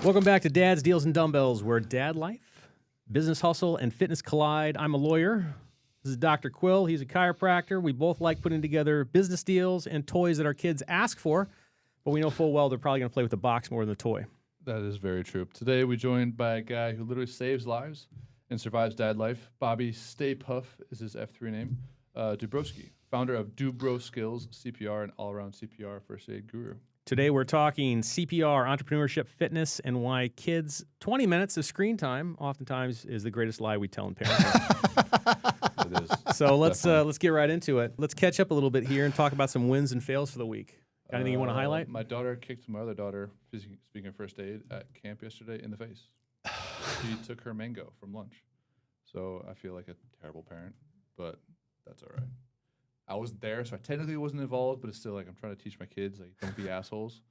Welcome back to Dad's Deals and Dumbbells, where dad life, business hustle, and fitness collide. I'm a lawyer. This is Dr. Quill. He's a chiropractor. We both like putting together business deals and toys that our kids ask for, but we know full well they're probably going to play with the box more than the toy. That is very true. Today, we're joined by a guy who literally saves lives and survives dad life. Bobby StayPuft is his F3 name. Dobroski, founder of DobroSkills CPR, and all-around CPR first aid guru. Today, we're talking CPR, entrepreneurship, fitness, and why kids' 20 minutes of screen time oftentimes is the greatest lie we tell in parenting. It is. So let's get right into it. Let's catch up a little bit here and talk about some wins and fails for the week. Got anything you want to highlight? My daughter kicked my other daughter, speaking of first aid, at camp yesterday in the face. She took her mango from lunch. So I feel like a terrible parent, but that's all right. I wasn't there, so I technically wasn't involved, but it's still like I'm trying to teach my kids, like, don't be assholes.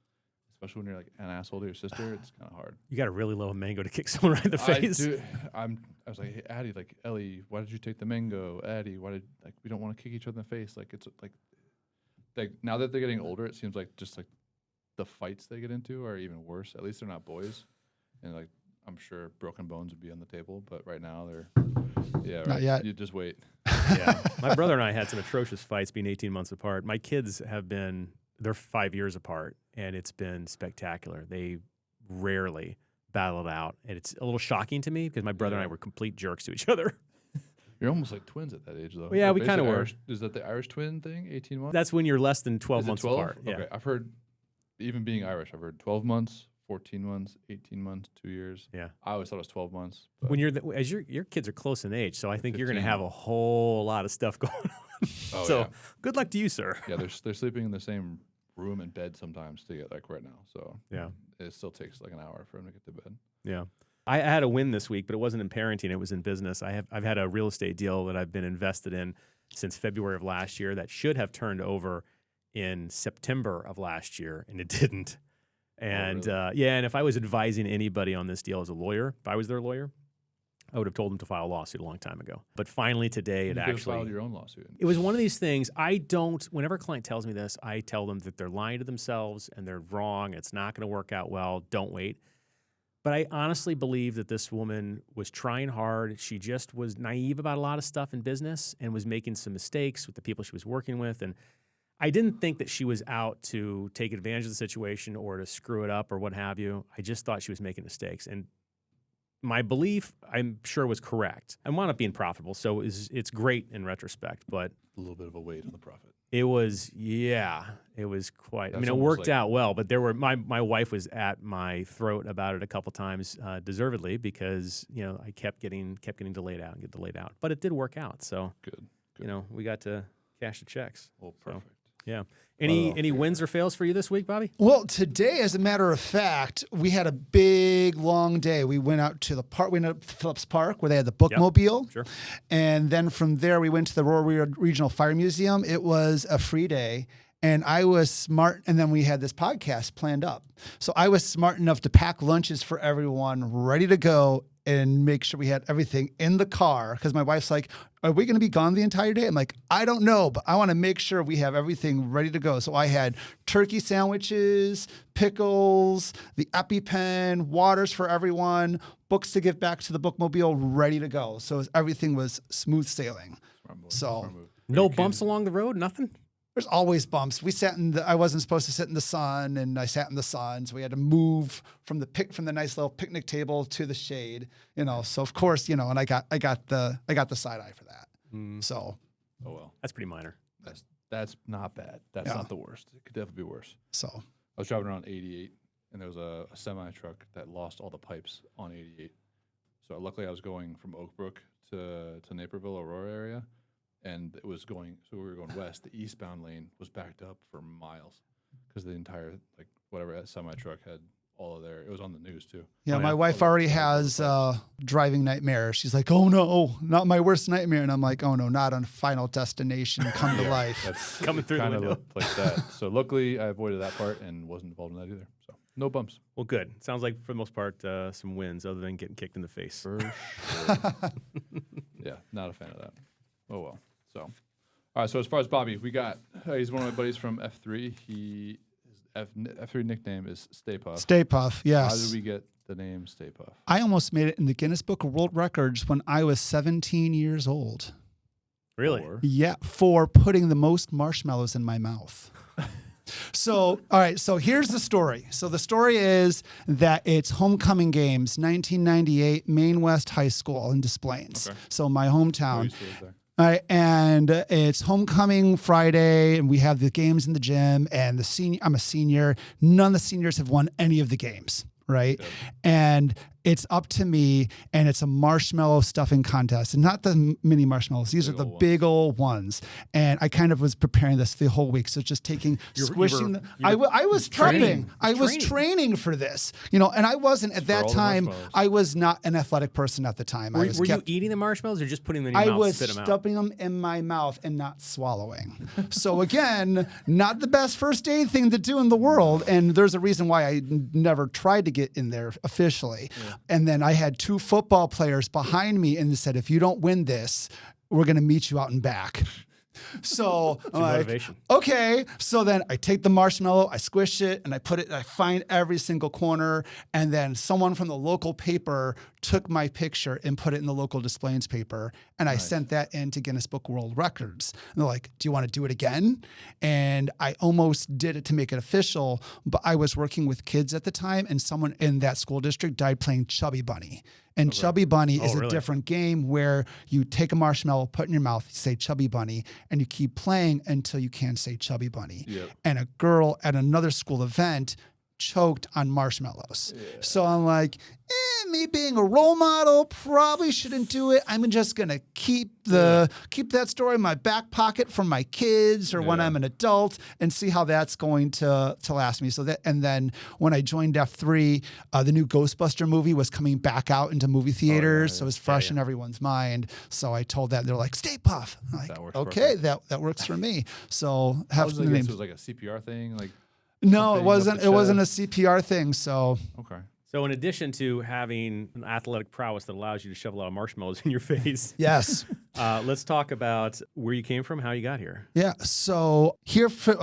Especially when you're like an asshole to your sister, it's kind of hard. You got to really love a mango to kick someone right in the face. I was like, hey, Addie, like, Ellie, why did you take the mango? Addie, we don't want to kick each other in the face. Like, it's like now that they're getting older, it seems like just like the fights they get into are even worse. At least they're not boys. And like, I'm sure broken bones would be on the table, but right now right. Not yet. You just wait. Yeah. My brother and I had some atrocious fights being 18 months apart. My kids they're 5 years apart, and it's been spectacular. They rarely battled out, and it's a little shocking to me because my brother and I were complete jerks to each other. You're almost like twins at that age, though. Well, yeah, we kind of were. Is that the Irish twin thing, 18 months? That's when you're less than 12 months 12? apart. Yeah. Okay, I've heard, even being Irish, I've heard 12 months, 14 months, 18 months, 2 years. Yeah. I always thought it was 12 months. When your kids are close in age, so I think you're going to 15. have a whole lot of stuff going on. Oh, so yeah. good luck to you, sir. Yeah, they're sleeping in the same room and bed sometimes together, like right now. So Yeah. it still takes like an hour for them to get to bed. Yeah. I had a win this week, but it wasn't in parenting. It was in business. I've had a real estate deal that I've been invested in since February of last year that should have turned over in September of last year, and it didn't. And really? and if I was advising anybody on this deal as a lawyer, if I was their lawyer, I would have told them to file a lawsuit a long time ago. But finally today, You could have filed your own lawsuit. it was one of these things. Whenever a client tells me this, I tell them that they're lying to themselves and they're wrong. It's not going to work out well. Don't wait. But I honestly believe that this woman was trying hard. She just was naive about a lot of stuff in business and was making some mistakes with the people she was working with. And I didn't think that she was out to take advantage of the situation or to screw it up or what have you. I just thought she was making mistakes. And my belief, I'm sure, was correct. I wound up being profitable, so it's great in retrospect. But A little bit of a weight on the profit. it was quite. That's it almost worked like- out well, but there were my wife was at my throat about it a couple times, deservedly, because I kept getting delayed out, but it did work out. So Good. we got to cash the checks. Well, So, perfect. yeah. Any wins or fails for you this week, Bobby? Well, today, as a matter of fact, we had a big, long day. We went out to the park. We went up to Phillips Park where they had the bookmobile. Sure. And then from there, we went to the Royal Regional Fire Museum. It was a free day. And I was smart. And then we had this podcast planned up. So I was smart enough to pack lunches for everyone, ready to go, and make sure we had everything in the car. Because my wife's like, are we going to be gone the entire day? I'm like, I don't know, but I want to make sure we have everything ready to go. So I had turkey sandwiches, pickles, the EpiPen, waters for everyone, books to give back to the bookmobile, ready to go. So everything was smooth sailing. Smart move. So- Smart move. No Your bumps kids- along the road? Nothing? There's always bumps. We sat I wasn't supposed to sit in the sun, and I sat in the sun. So we had to move from the nice little picnic table to the shade, So of course, and I got the side eye for that. So Oh, well. That's pretty minor. That's not bad. That's Yeah. not the worst. It could definitely be worse. so I was driving around 88, and there was a semi truck that lost all the pipes on 88. So luckily, I was going from Oak Brook to Naperville, Aurora area, and it was going. So we were going west. The eastbound lane was backed up for miles because the entire whatever semi truck had all of their. It was on the news too. yeah, Oh, my yeah. wife already has driving nightmare. She's like, "Oh no, not my worst nightmare," and I'm like, "Oh no, not on Final Destination, Come to Life." That's Coming through the kind of window. like that. So luckily, I avoided that part and wasn't involved in that either. So no bumps. Well, good. Sounds like, for the most part, some wins other than getting kicked in the face. For sure. Yeah, not a fan of that. Oh well. So, all right. So as far as Bobby, we got he's one of my buddies from F3. His F3 nickname is StayPuft. Stay Puff, How yes. did we get the name StayPuft? I almost made it in the Guinness Book of World Records when I was 17 years old. Really? Yeah, for putting the most marshmallows in my mouth. So, all right, so here's the story. So the story is that it's homecoming games, 1998, Maine West High School in Des Plaines. Okay. So my I hometown. used to live there. All right, and it's homecoming Friday, and we have the games in the gym, and I'm a senior. None of the seniors have won any of the games, right? Yep. And it's up to me, and it's a marshmallow stuffing contest, and not the mini marshmallows. These are the big old ones. And I kind of was preparing this the whole week, so just squishing. I was prepping. I was training for this, and I wasn't at that time. I was not an athletic person at the time. Were you eating the marshmallows or just putting them in your mouth? I was spit them out? stuffing them in my mouth and not swallowing. So again, not the best first aid thing to do in the world. And there's a reason why I never tried to get in there officially. Yeah. And then I had 2 football players behind me and said, if you don't win this, we're going to meet you out and back. So I'm like, motivation. Okay. So then I take the marshmallow, I squish it, and I put it, I find every single corner. And then someone from the local paper took my picture and put it in the local Des Plaines paper. And I sent that into Guinness Book of World Records. And they're like, do you want to do it again? And I almost did it to make it official, but I was working with kids at the time, and someone in that school district died playing Chubby Bunny. And Chubby Bunny is a different game where you take a marshmallow, put it in your mouth, say Chubby Bunny, and you keep playing until you can't say Chubby Bunny. Yep. And a girl at another school event choked on marshmallows. Yeah. So I'm like, me being a role model probably shouldn't do it. I'm just gonna keep that story in my back pocket for my kids or when I'm an adult and see how that's going to last me. So that, and then when I joined F3, the new Ghostbuster movie was coming back out into movie theaters, so it was fresh in everyone's mind. So I told that, they're like, StayPuft. I'm like, that works okay, that works for me. So have the name. It was like a CPR thing, like. No, it wasn't. It wasn't a CPR thing. So okay. So in addition to having an athletic prowess that allows you to shove a lot of marshmallows in your face, yes. Let's talk about where you came from, how you got here. Yeah. So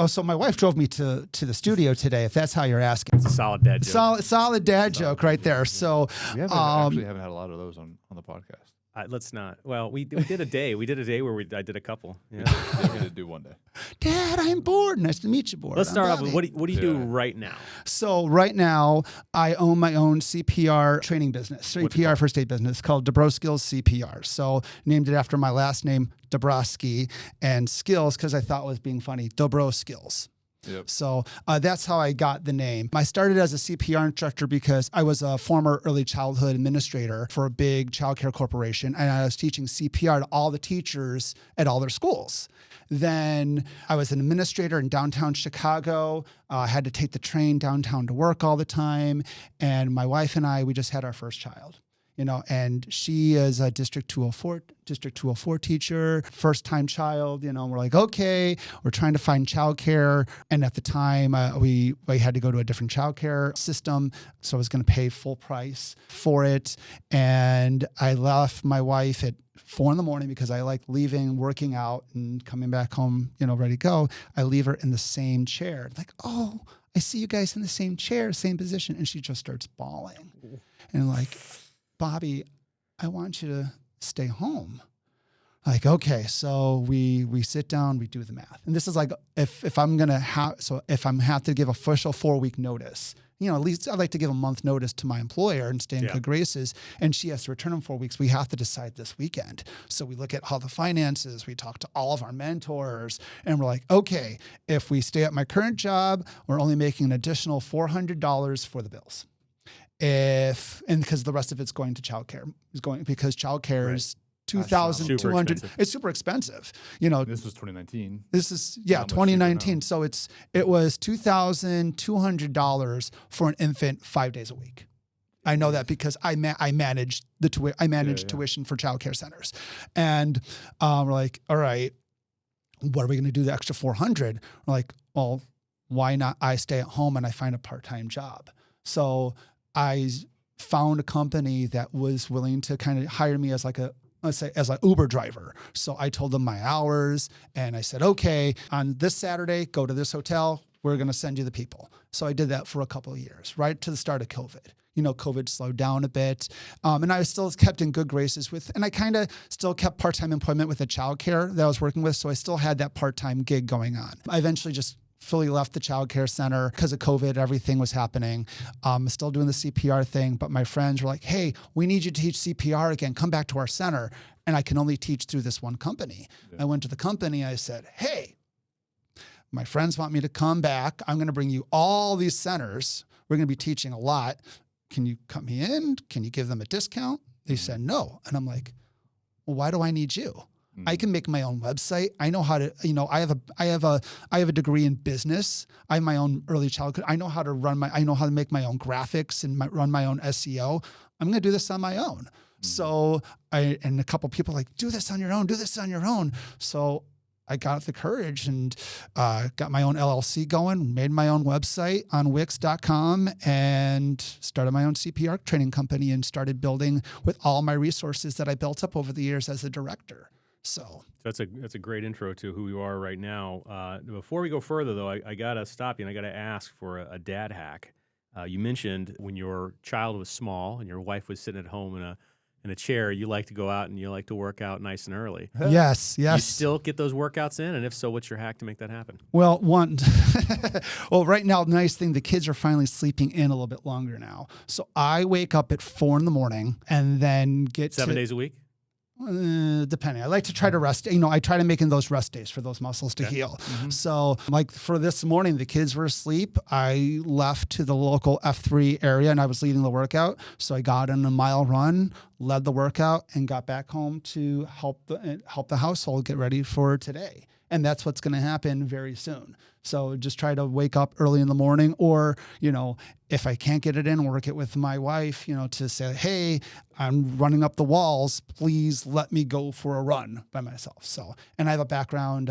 so my wife drove me to the studio today. If that's how you're asking, it's a solid dad joke. Solid dad joke right there. So we actually haven't had a lot of those on the podcast. Let's not. Well, we did a day. We did a day where I did a couple. Yeah. We're going to do one day. Dad, I'm bored. Nice to meet you, bored. Let's start off with what do you do right now? So right now, I own my own CPR training business, CPR first aid business called DobroSkills CPR. So named it after my last name, Dobroski, and skills because I thought it was being funny, DobroSkills. Yep. So that's how I got the name. I started as a CPR instructor because I was a former early childhood administrator for a big childcare corporation, and I was teaching CPR to all the teachers at all their schools. Then I was an administrator in downtown Chicago. I had to take the train downtown to work all the time, and my wife and I, we just had our first child. And she is a District 204 teacher, first-time child, and we're like, okay, we're trying to find childcare. And at the time, we had to go to a different childcare system, so I was going to pay full price for it. And I left my wife at 4 a.m. because I like leaving, working out, and coming back home, ready to go. I leave her in the same chair. Like, oh, I see you guys in the same chair, same position. And she just starts bawling. And like, Bobby, I want you to stay home. Like, okay, so we sit down, we do the math. And this is like, if I'm going to have to give official 4-week notice, at least I'd like to give a month notice to my employer and stay in good graces. And she has to return in 4 weeks. We have to decide this weekend. So we look at all the finances. We talk to all of our mentors, and we're like, okay, if we stay at my current job, we're only making an additional $400 for the bills. Because the rest of it's going to childcare because childcare is $2,200. It's super expensive. This was 2019. This is 2019. So it was $2,200 for an infant 5 days a week. I know that because I manage tuition for childcare centers, and we're like, all right, what are we going to do the extra $400? We're like, well, why not? I stay at home and I find a part-time job. So I found a company that was willing to kind of hire me as an Uber driver. So I told them my hours, and I said, okay, on this Saturday, go to this hotel. We're going to send you the people. So I did that for a couple of years, right to the start of COVID. COVID slowed down a bit. And I was still kept in good graces with, and I kind of still kept part-time employment with the childcare that I was working with. So I still had that part-time gig going on. I eventually just fully left the childcare center because of COVID. Everything was happening. Still doing the CPR thing, but my friends were like, hey, we need you to teach CPR again. Come back to our center. And I can only teach through this one company. Yeah. I went to the company. I said, hey, my friends want me to come back. I'm going to bring you all these centers. We're going to be teaching a lot. Can you cut me in? Can you give them a discount? They said no. And I'm like, well, why do I need you? I can make my own website. I know how to, I have a degree in business. I have my own early childhood. I know how to make my own graphics and run my own SEO. I'm going to do this on my own. So and a couple people like, do this on your own. So I got the courage and got my own LLC going, made my own website on Wix.com and started my own CPR training company and started building with all my resources that I built up over the years as a director. So that's a great intro to who you are right now. Before we go further, though, I got to stop you and I got to ask for a dad hack. You mentioned when your child was small and your wife was sitting at home in a chair, you like to go out and you like to work out nice and early. Yes. You still get those workouts in? And if so, what's your hack to make that happen? Well, right now, the nice thing, the kids are finally sleeping in a little bit longer now. So I wake up at 4 a.m. and then get 7 days a week? Depending. I like to try to rest. I try to make in those rest days for those muscles to heal. Mm-hmm. So like for this morning, the kids were asleep. I left to the local F3 area and I was leading the workout. So I got in a mile run, led the workout and got back home to help the household get ready for today. And that's what's going to happen very soon. So just try to wake up early in the morning or, if I can't get it in, work it with my wife, to say, hey, I'm running up the walls. Please let me go for a run by myself. So, and I have a background.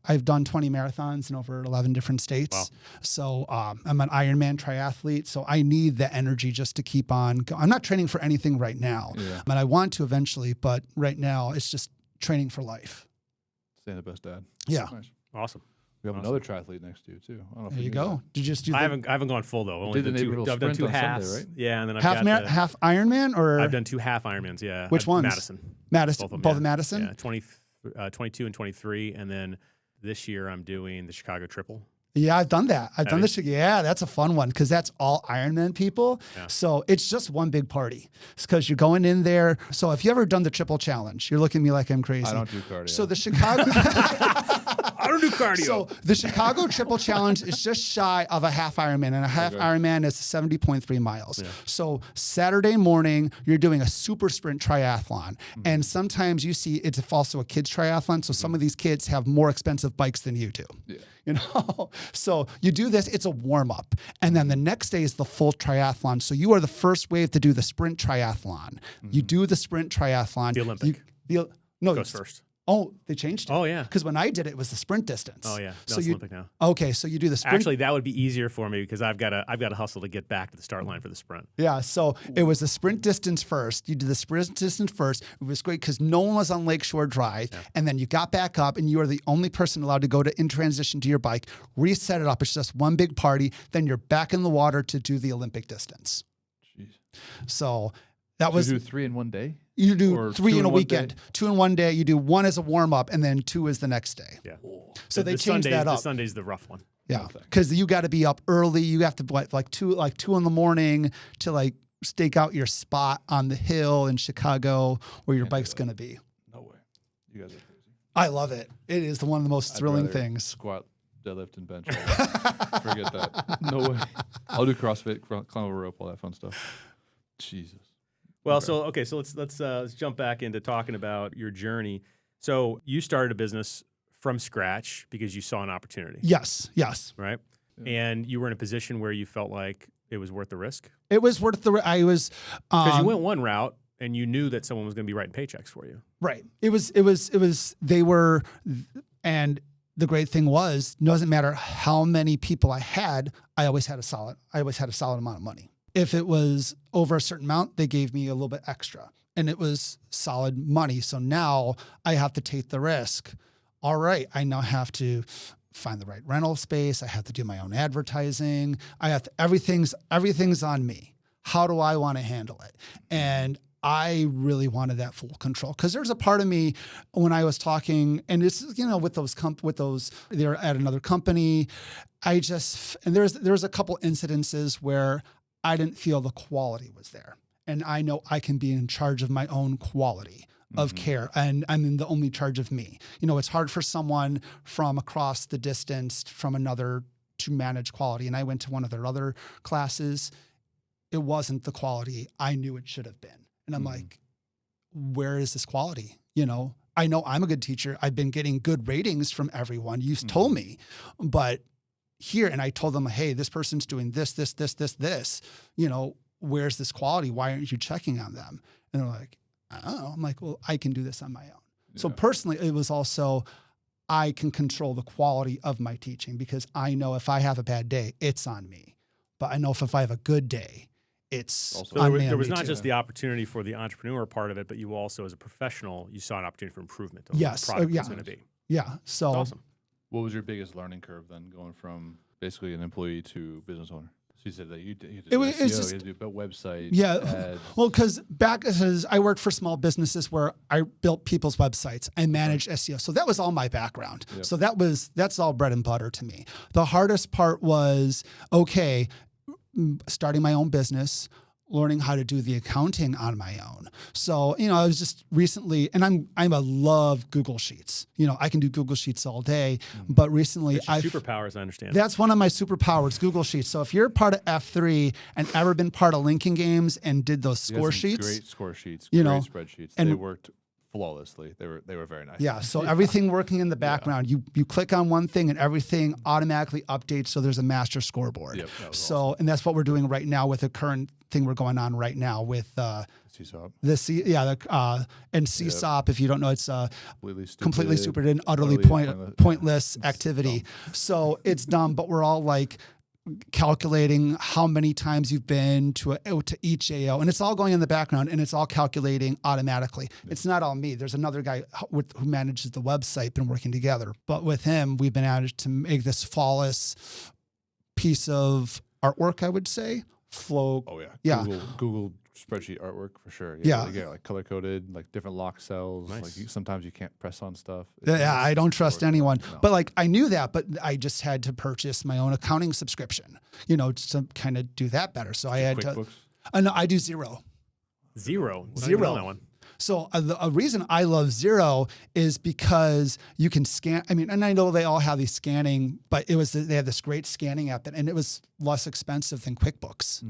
I've done 20 marathons in over 11 different states. Wow. So I'm an Ironman triathlete. So I need the energy just to keep on going. I'm not training for anything right now. Yeah. And I want to eventually, but right now it's just training for life. Staying the best dad. Yeah. Nice. Awesome. We have another triathlete next to you too. I don't know if there you go. That. Did you just do? I haven't gone full though. I've done 2 halves. Sunday, right? Yeah, and then I've got half Ironman or I've done 2 half Ironmans. Yeah. Which ones? Madison. Both of Madison. Yeah, 22 and 23, and then this year I'm doing the Chicago Triple. Yeah, I've done that. I've done this. Yeah, that's a fun one because that's all Ironman people. Yeah. So it's just one big party. It's because you're going in there. So if you ever done the Triple Challenge, you're looking at me like I'm crazy. I don't do cardio. So the Chicago. I don't do cardio. So the Chicago Triple Challenge is just shy of a half Ironman, and a half Ironman is 70.3 miles. Yeah. So Saturday morning, you're doing a super sprint triathlon. Mm-hmm. And sometimes you see it's also a kids triathlon. So some of these kids have more expensive bikes than you do. Yeah. So you do this, it's a warm up. And then the next day is the full triathlon. So you are the first wave to do the sprint triathlon. Mm-hmm. You do the sprint triathlon. The Olympic. Goes first. Oh, they changed it. Oh, yeah. Because when I did it was the sprint distance. Oh, yeah. No, it's Olympic now. Okay, so you do the sprint. Actually, that would be easier for me because I've got to hustle to get back to the start line for the sprint. Yeah, so it was the sprint distance first. You did the sprint distance first. It was great because no one was on Lakeshore Drive. Yeah. And then you got back up and you are the only person allowed to go in transition to your bike, reset it up. It's just one big party. Then you're back in the water to do the Olympic distance. Jeez. So that was... You do 3 in one day? You do 3 in a weekend. 2 in one day. You do 1 as a warm up, and then 2 is the next day. Yeah. So they changed that up. The Sunday's the rough one. Yeah, because you got to be up early. You have to like 2 in the morning to stake out your spot on the hill in Chicago where your bike's going to be. No way. You guys are crazy. I love it. It is one of the most thrilling things. Squat, deadlift, and bench. Forget that. No way. I'll do CrossFit, climb over a rope, all that fun stuff. Jesus. Well, so let's jump back into talking about your journey. So you started a business from scratch because you saw an opportunity. Yes. Right? Yeah. And you were in a position where you felt like it was worth the risk? It was worth the risk. Because you went one route and you knew that someone was going to be writing paychecks for you. Right. And the great thing was, it doesn't matter how many people I had, I always had a solid amount of money. If it was over a certain amount, they gave me a little bit extra and it was solid money. So now I have to take the risk. All right. I now have to find the right rental space. I have to do my own advertising. Everything's on me. How do I want to handle it? And I really wanted that full control, because there's a part of me when I was talking, and it's, with those, they're at another company. And there's a couple incidences where I didn't feel the quality was there. And I know I can be in charge of my own quality of care, and I'm in the only charge of me. It's hard for someone from across the distance from another to manage quality. And I went to one of their other classes. It wasn't the quality I knew it should have been. And I'm like, where is this quality? I know I'm a good teacher. I've been getting good ratings from everyone. You've told me, but here, and I told them, hey, this person's doing this. Where's this quality? Why aren't you checking on them? And they're like, I don't know. I'm like, well, I can do this on my own. Yeah. So personally, it was also, I can control the quality of my teaching, because I know if I have a bad day, it's on me. But I know if I have a good day, it's also on me. There was not too. just the opportunity for the entrepreneur part of it, but you also, as a professional, you saw an opportunity for improvement of Yes. what the product Yeah. was going to be. Yeah. So That's awesome. What was your biggest learning curve then, going from basically an employee to business owner? So you said that you did It was SEO, just- you had to do website, Yeah. ads. Well, because I worked for small businesses where I built people's websites and managed SEO. So that was all my background. Yep. So that's all bread and butter to me. The hardest part was, starting my own business, learning how to do the accounting on my own. So, I was just recently, and I love Google Sheets. I can do Google Sheets all day, but recently It's your superpower, as I understand. that's one of my superpowers, Google Sheets. So if you're part of F3 and ever been part of Lincoln Games and did those You had score some sheets, great score sheets, you great know, spreadsheets. and- They worked flawlessly. They were very nice. yeah, so everything working in the background, you click on one thing and everything automatically updates, so there's a master scoreboard. Yep, that was So, and that's what we're doing right now with the current thing we're going on right now with CSOP. and CSOP. If you don't know, it's completely stupid, stupid and utterly pointless activity. So it's dumb, but we're all like calculating how many times you've been to each AO, and it's all going in the background, and it's all calculating automatically. It's not all me. There's another guy who manages the website, been working together, but with him, we've been able to make this flawless piece of artwork, I would say. Flow. Oh yeah. Yeah. Google spreadsheet artwork for sure. Yeah. You get like color coded, like different lock cells. Nice. Like sometimes you can't press on stuff. Yeah, I don't trust anyone. No. But like I knew that, but I just had to purchase my own accounting subscription, to kind of do that better. So I had QuickBooks. to. No, I do Xero. Zero. Not even Zero. on that one. So a reason I love Xero is because you can scan. I mean, and I know they all have these scanning, but they had this great scanning app, and it was less expensive than QuickBooks.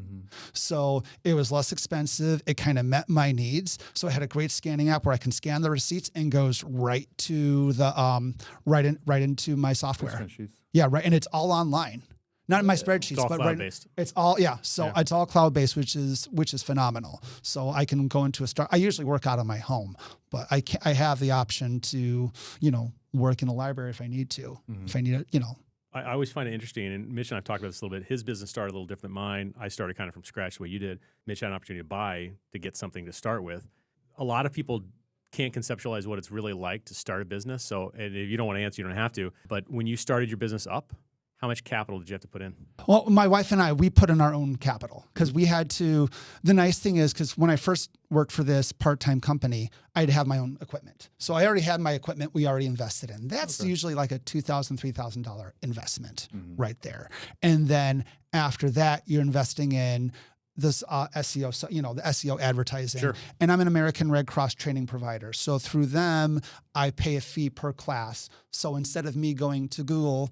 So it was less expensive. It kind of met my needs. So I had a great scanning app where I can scan the receipts and goes right to the right into my software. Spreadsheets. Yeah, right, and it's all online. Not in my spreadsheets, It's all but cloud-based. it's all it's all cloud-based, which is phenomenal. So I can go into I usually work out of my home, but I have the option to, work in a library if I need to. If I need it, I always find it interesting, and Mitch and I've talked about this a little bit. His business started a little different than mine. I started kind of from scratch the way you did. Mitch had an opportunity to get something to start with. A lot of people can't conceptualize what it's really like to start a business. So, and if you don't want to answer, you don't have to. But when you started your business up, how much capital did you have to put in? Well, my wife and I, we put in our own capital because we had to. The nice thing is, because when I first worked for this part-time company, I'd have my own equipment. So I already had my equipment we already invested in. That's usually like a $2,000, $3,000 investment right there. And then after that, you're investing in this SEO, the SEO advertising. Sure. And I'm an American Red Cross training provider. So through them, I pay a fee per class. So instead of me going to Google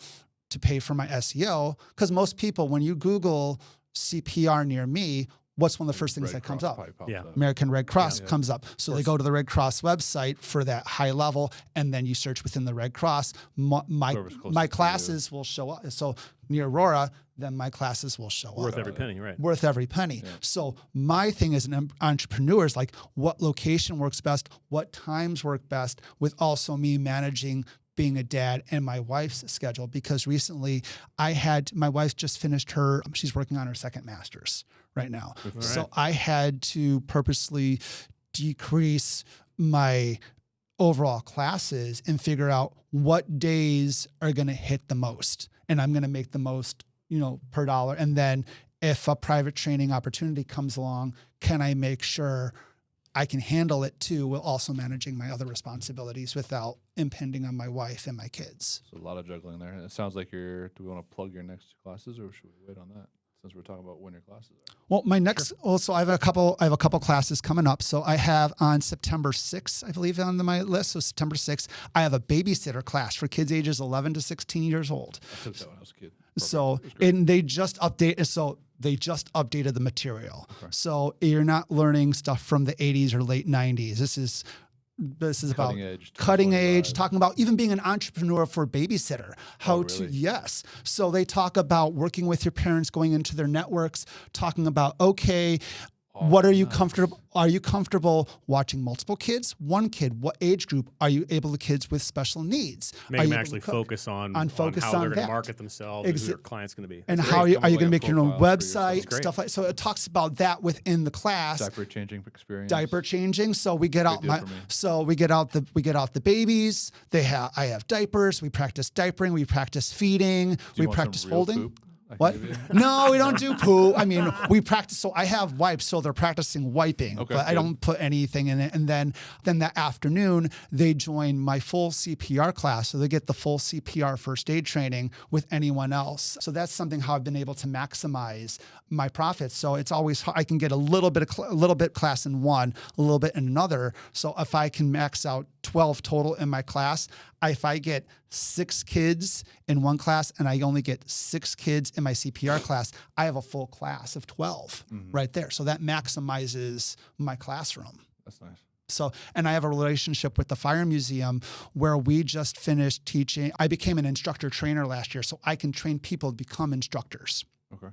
to pay for my SEO, because most people, when you Google CPR near me, what's one of the first things that comes up? Yeah. American Red Cross comes up. So they go to the Red Cross website for that high level, and then you search within the Red Cross. My classes will show up. So near Aurora, then my classes will show up. Worth every penny, right? Worth every penny. Yeah. So my thing as an entrepreneur is like, what location works best? What times work best? With also me managing being a dad and my wife's schedule, because recently my wife just finished she's working on her second master's right now. Right. So I had to purposely decrease my overall classes and figure out what days are going to hit the most. And I'm going to make the most, per dollar. And then if a private training opportunity comes along, can I make sure I can handle it too, while also managing my other responsibilities without impending on my wife and my kids. So a lot of juggling there. It sounds like do we want to plug your next classes, or should we wait on that? Since we're talking about when your classes are. Well, my next, also I have a couple classes coming up. So I have on September 6th, I believe on my list. So September 6th, I have a babysitter class for kids ages 11 to 16 years old. I took that when I was a kid. So, and they just updated the material. Okay. So you're not learning stuff from the 80s or late 90s. This is about cutting edge, talking about even being an entrepreneur for a babysitter. Yes. So they talk about working with your parents, going into their networks, talking about, okay, what are you comfortable? Are you comfortable watching multiple kids? One kid? What age group? Are you able to kids with special needs? Make them actually focus on how they're going to market themselves, and who their client's going to be. And how are you going to make your own website, stuff like. So it talks about that within the class. Diaper changing experience. Diaper changing. So we get out the babies. I have diapers. We practice diapering. We practice feeding. We practice holding. Poop? What? No, we don't do poo. I mean, we practice. So I have wipes, so they're practicing wiping, but I don't put anything in it. And then that afternoon, they join my full CPR class. So they get the full CPR first aid training with anyone else. So that's something how I've been able to maximize my profits. So it's always, I can get a little bit class in one, a little bit in another. So if I can max out 12 total in my class, if I get 6 kids in one class and I only get 6 kids in my CPR class, I have a full class of 12 right there. So that maximizes my classroom. That's nice. So, and I have a relationship with the Fire Museum where we just finished teaching. I became an instructor trainer last year, so I can train people to become instructors. Okay.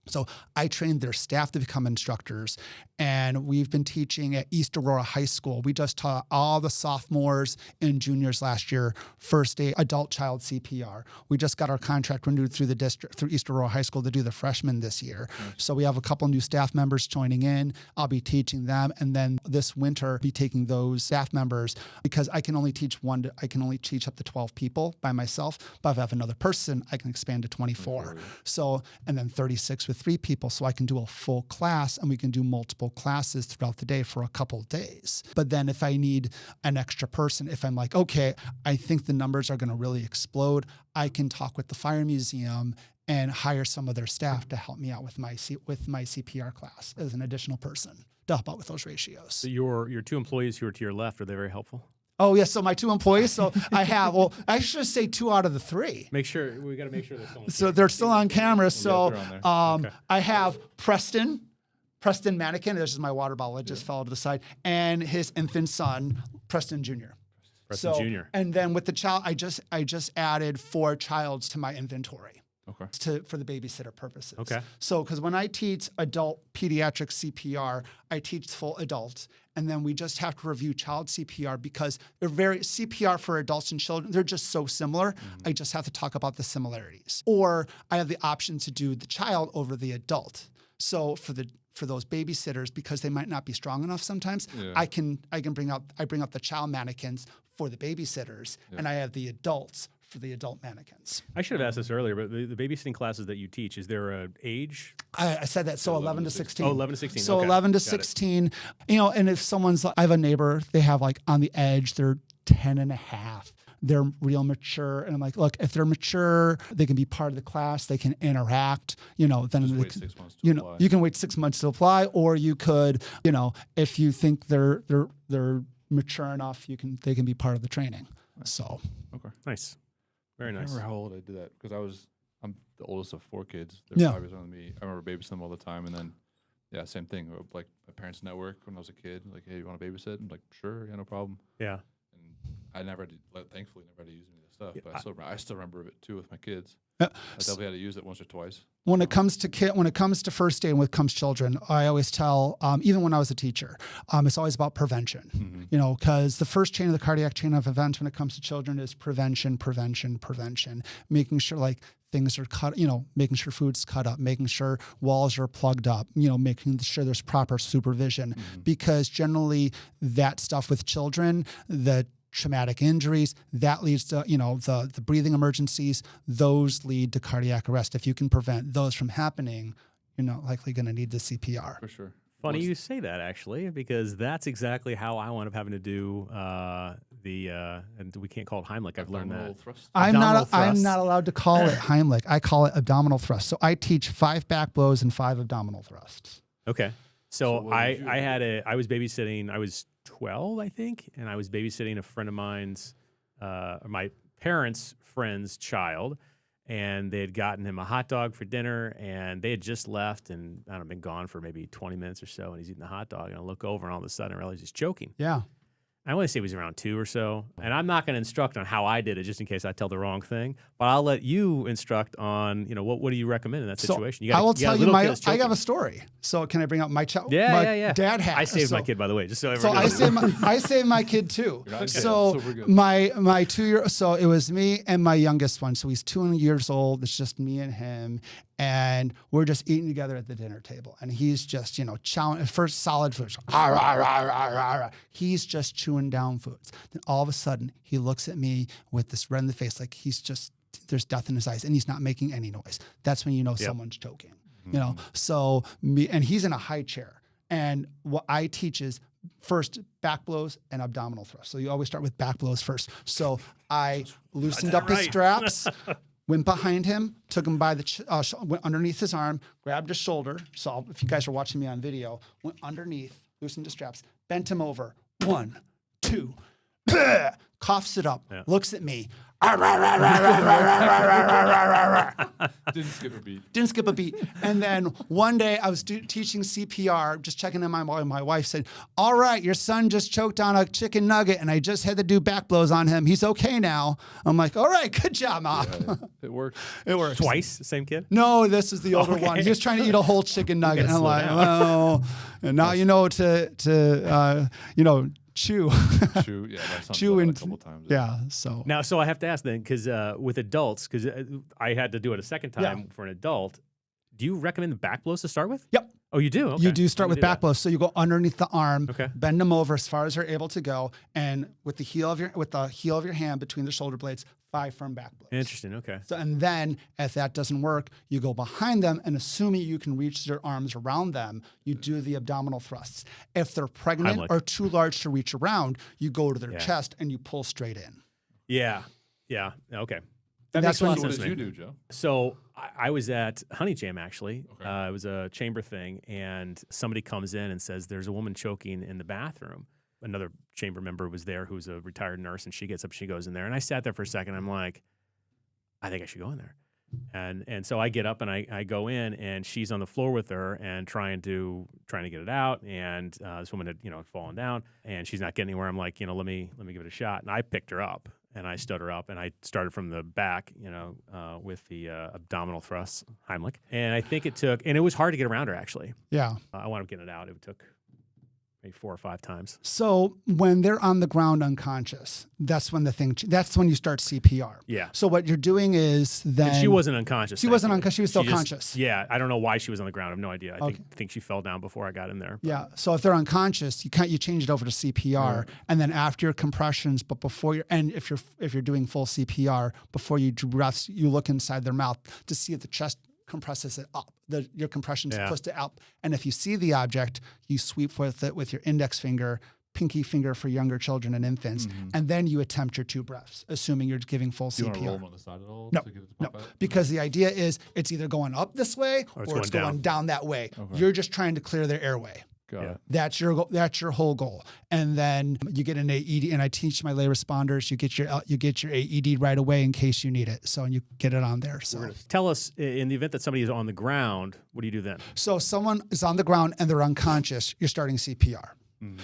So I trained their staff to become instructors, and we've been teaching at East Aurora High School. We just taught all the sophomores and juniors last year first aid adult child CPR. We just got our contract renewed through the district, through East Aurora High School, to do the freshmen this year. Nice. So we have a couple new staff members joining in. I'll be teaching them, and then this winter be taking those staff members, because I can only teach up to 12 people by myself. But if I have another person, I can expand to 24. So, and then 36 with 3 people, so I can do a full class, and we can do multiple classes throughout the day for a couple of days. But then if I need an extra person, if I'm like, okay, I think the numbers are going to really explode, I can talk with the Fire Museum and hire some of their staff to help me out with my CPR class as an additional person to help out with those ratios. So your 2 employees who are to your left, are they very helpful? Oh, yes. So my 2 employees. So I have, well, I should say 2 out of the 3. We got to make sure they're still on camera. So they're still on camera. So okay. I have Preston Mannequin. This is my water bottle. It just fell to the side. And his infant son, Preston Jr. Preston Jr. And then with the child, I just added 4 childs to my inventory. Okay. For the babysitter purposes. Okay. So, because when I teach adult pediatric CPR, I teach full adults, and then we just have to review child CPR because they're CPR for adults and children. They're just so similar. I just have to talk about the similarities. Or I have the option to do the child over the adult. So for those babysitters, because they might not be strong enough sometimes, I bring out the child mannequins for the babysitters, and I have the adults for the adult mannequins. I should have asked this earlier, but the babysitting classes that you teach, is there an age? I said that. So 11 to 16. Oh, 11 to 16. So okay. 11 to 16, and if someone's, I have a neighbor, they have like on the edge, they're 10 and a half. They're real mature. And I'm like, look, if they're mature, they can be part of the class. They can interact, then just wait 6 months to apply. You can wait 6 months to apply, or you could, if you think they're mature enough, they can be part of the training. Nice. So. Okay. Nice. Very nice. I remember how old I did that, because I'm the oldest of 4 kids. They're 5 years older than me. I remember babysitting them all the time, and then same thing. Like my parents' network when I was a kid, like, hey, you want to babysit? I'm like, sure, yeah, no problem. Yeah. And I never did, thankfully, never had to use any of this stuff, but I still remember it too with my kids. Yeah. I definitely had to use it once or twice. When it comes to first aid and when it comes to children, I always tell, even when I was a teacher, it's always about prevention. Because the first chain of the cardiac chain of events when it comes to children is prevention, making sure things are cut, making sure food's cut up, making sure walls are plugged up, making sure there's proper supervision, because generally that stuff with children, the traumatic injuries, that leads to, the breathing emergencies, those lead to cardiac arrest. If you can prevent those from happening, you're not likely going to need the CPR. For sure. Funny you say that, actually, because that's exactly how I wound up having to do and we can't call it Heimlich. I've learned that. Thrust. I'm Abdominal not allowed to call it Heimlich. I call it abdominal thrust. So I teach 5 back blows and 5 abdominal thrusts. Okay. So what did you do? I was babysitting, I was 12, I think, and I was babysitting a friend of mine's, my parents' friend's child, and they had gotten him a hot dog for dinner, and they had just left, and I don't know, been gone for maybe 20 minutes or so, and he's eating the hot dog, and I look over, and all of a sudden I realize he's choking. Yeah. I want to say he was around 2 or so, and I'm not going to instruct on how I did it just in case I tell the wrong thing, but I'll let you instruct on, what do you recommend in that situation? I will tell you I have a story. So can I bring up my child? Yeah. Dad had. I saved my kid, by the way, just so So everyone knows. I saved my kid too. You're not So kidding. Super good. my 2-year, so it was me and my youngest one. So he's 2 years old. It's just me and him. And we're just eating together at the dinner table. And he's just, chowing, first solid foods. He's just chewing down foods. Then all of a sudden, he looks at me with this red in the face, like there's death in his eyes, and he's not making any noise. That's when you know someone's choking. So and he's in a high chair. And what I teach is first back blows and abdominal thrusts. So you always start with back blows first. So I loosened up his straps. Went behind him, took him by went underneath his arm, grabbed his shoulder. So if you guys are watching me on video, went underneath, loosened the straps, bent him over. 1, 2, coughs it up, looks at me. Didn't skip a beat. Didn't skip a beat. And then one day I was teaching CPR, just checking in my wife said, all right, your son just choked on a chicken nugget and I just had to do back blows on him. He's okay now. I'm like, all right, good job, Mom. Yeah, it works. It works. Twice, the same kid? No, this is the older one. He was trying to eat a whole chicken nugget. And I'm like, oh, and now you know to chew. Chew, yeah, my son's Chew done and it a couple times. yeah. So Now, so I have to ask then, because with adults, because I had to do it a second time for an adult, do you recommend the back blows to start with? Yep. Oh, you do? Okay. You do start Let me with do back that. blows. So you go underneath the arm, Okay. bend them over as far as you're able to go, and with the heel of your hand between the shoulder blades, 5 firm back blows. Interesting. Okay. So, and then if that doesn't work, you go behind them, and assuming you can reach their arms around them, you do the abdominal thrusts. If they're pregnant Heimlich. or too large to reach around, you go to their Yeah. chest and you pull straight in. Yeah. Yeah. Okay. That And makes that's a lot when of What sense did to you me. do, Joe? So I was at Honey Jam, actually. Okay. It was a chamber thing, and somebody comes in and says, there's a woman choking in the bathroom. Another chamber member was there who's a retired nurse, and she gets up, she goes in there. And I sat there for a second. I'm like, I think I should go in there. And so I get up and I go in, and she's on the floor with her and trying to get it out. And this woman had fallen down, and she's not getting anywhere. I'm like, let me give it a shot. And I picked her up and I stood her up, and I started from the back, with the abdominal thrusts, Heimlich. And I think it took, and it was hard to get around her actually. Yeah. I wound up getting it out. It took maybe 4 or 5 times. So when they're on the ground unconscious, that's when that's when you start CPR. Yeah. So what you're doing is then And she wasn't unconscious. She wasn't thankfully. unconscious. She was still just- conscious. Yeah, I don't know why she was on the ground. I have no idea. I Okay. think she fell down before I got in there. Yeah. So if they're unconscious, you change it over to CPR, and then after your compressions, but before if you're doing full CPR, before you do breaths, you look inside their mouth to see if the chest compresses it up. Your compressions push it up, and if you see the object, you sweep with it with your index finger, pinky finger for younger children and infants, and then you attempt your 2 breaths, assuming you're giving full Do you want to roll CPR. them on the side at all? No, To get it to no, pop out? because the idea is it's either going up this way Or or it's it's going going down that way. Okay. You're just trying to clear their airway. Got it. That's your goal. That's your whole goal. And then you get an AED, and I teach my lay responders. You get your AED right away in case you need it. So and you get it on there. So Tell us, in the event that somebody is on the ground, what do you do then? so someone is on the ground and they're unconscious. You're starting CPR.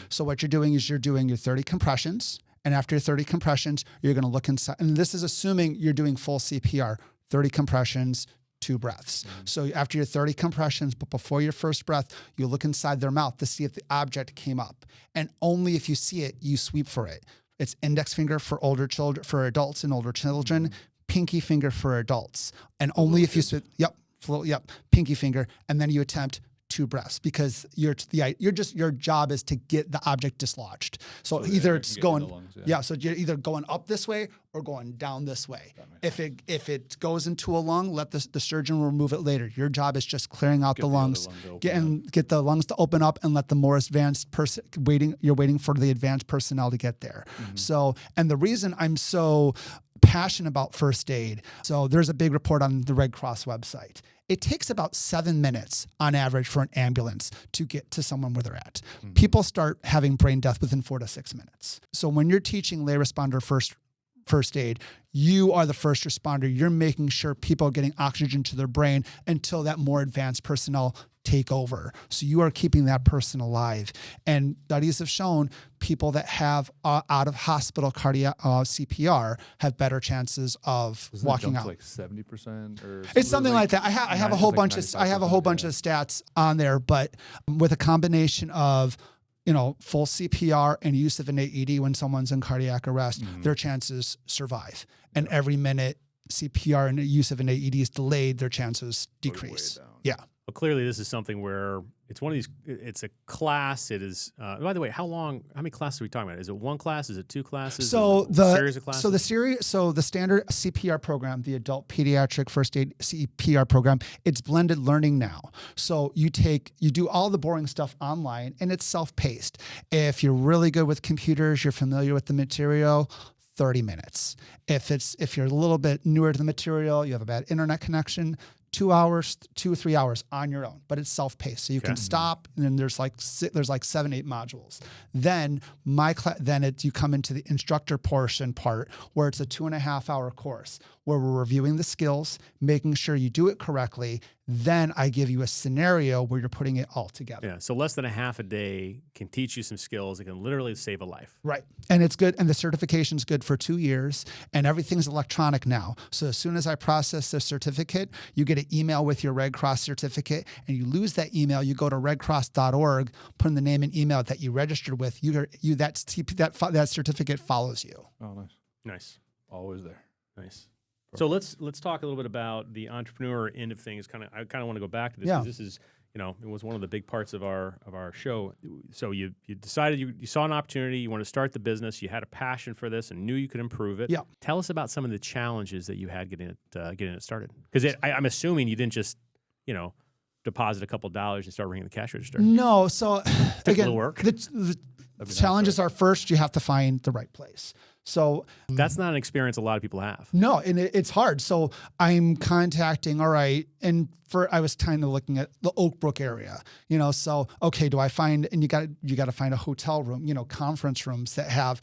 So what you're doing is you're doing your 30 compressions, and after your 30 compressions, you're going to look inside. And this is assuming you're doing full CPR. 30 compressions, 2 breaths. So after your 30 compressions, but before your first breath, you look inside their mouth to see if the object came up. And only if you see it, you sweep for it. It's index finger for older children, for adults and older children, pinky finger for adults. And only if you sweep, pinky finger. And then you attempt 2 breaths because your job is to get the object dislodged. So either it's going, so you're either going up this way or going down this way. If it goes into a lung, let the surgeon remove it later. Your job is just clearing out the lungs, get the lungs to open up and let the more advanced person you're waiting for the advanced personnel to get there. So, and the reason I'm so passionate about first aid. So there's a big report on the Red Cross website. It takes about 7 minutes on average for an ambulance to get to someone where they're at. People start having brain death within 4 to 6 minutes. So when you're teaching lay responder first aid, you are the first responder. You're making sure people are getting oxygen to their brain until that more advanced personnel take over. So you are keeping that person alive. And studies have shown people that have out of hospital cardiac CPR have better chances of walking out. Like 70% or it's something like that. I have a whole bunch of stats on there, but with a combination of full CPR and use of an AED when someone's in cardiac arrest, their chances survive. And every minute CPR and the use of an AED is delayed, their chances decrease. Yeah. Well, clearly this is something where it's one of these, it's a class. It is, by the way, how many classes are we talking about? Is it 1 class? Is it 2 classes? So series of classes? So the standard CPR program, the adult pediatric first aid CPR program, it's blended learning now. So you do all the boring stuff online and it's self-paced. If you're really good with computers, you're familiar with the material, 30 minutes. If you're a little bit newer to the material, you have a bad internet connection, 2 hours, 2 or 3 hours on your own, but it's self-paced. So you can stop, and then there's like 7, 8 modules. Then you come into the instructor part where it's a 2.5-hour course where we're reviewing the skills, making sure you do it correctly. Then I give you a scenario where you're putting it all together. Yeah. So less than a half a day can teach you some skills. It can literally save a life. Right. And it's good. And the certification's good for 2 years and everything's electronic now. So as soon as I process the certificate, you get an email with your Red Cross certificate and you lose that email. You go to redcross.org, put in the name and email that you registered with. That certificate follows you. Oh, nice. Nice. Always there. Nice. So let's talk a little bit about the entrepreneur end of things. I kind of want to go back to this because this is, it was one of the big parts of our show. So you decided you saw an opportunity, you want to start the business, you had a passion for this and knew you could improve it. Yeah. Tell us about some of the challenges that you had getting it started. Because I'm assuming you didn't just, deposit a couple of dollars and start ringing the cash register. No. So Took a little work. The challenges are first, you have to find the right place. So that's not an experience a lot of people have. No, and it's hard. So I'm contacting, all right, and I was kind of looking at the Oak Brook area, so, okay, do I find, and you got to find a hotel room, conference rooms that have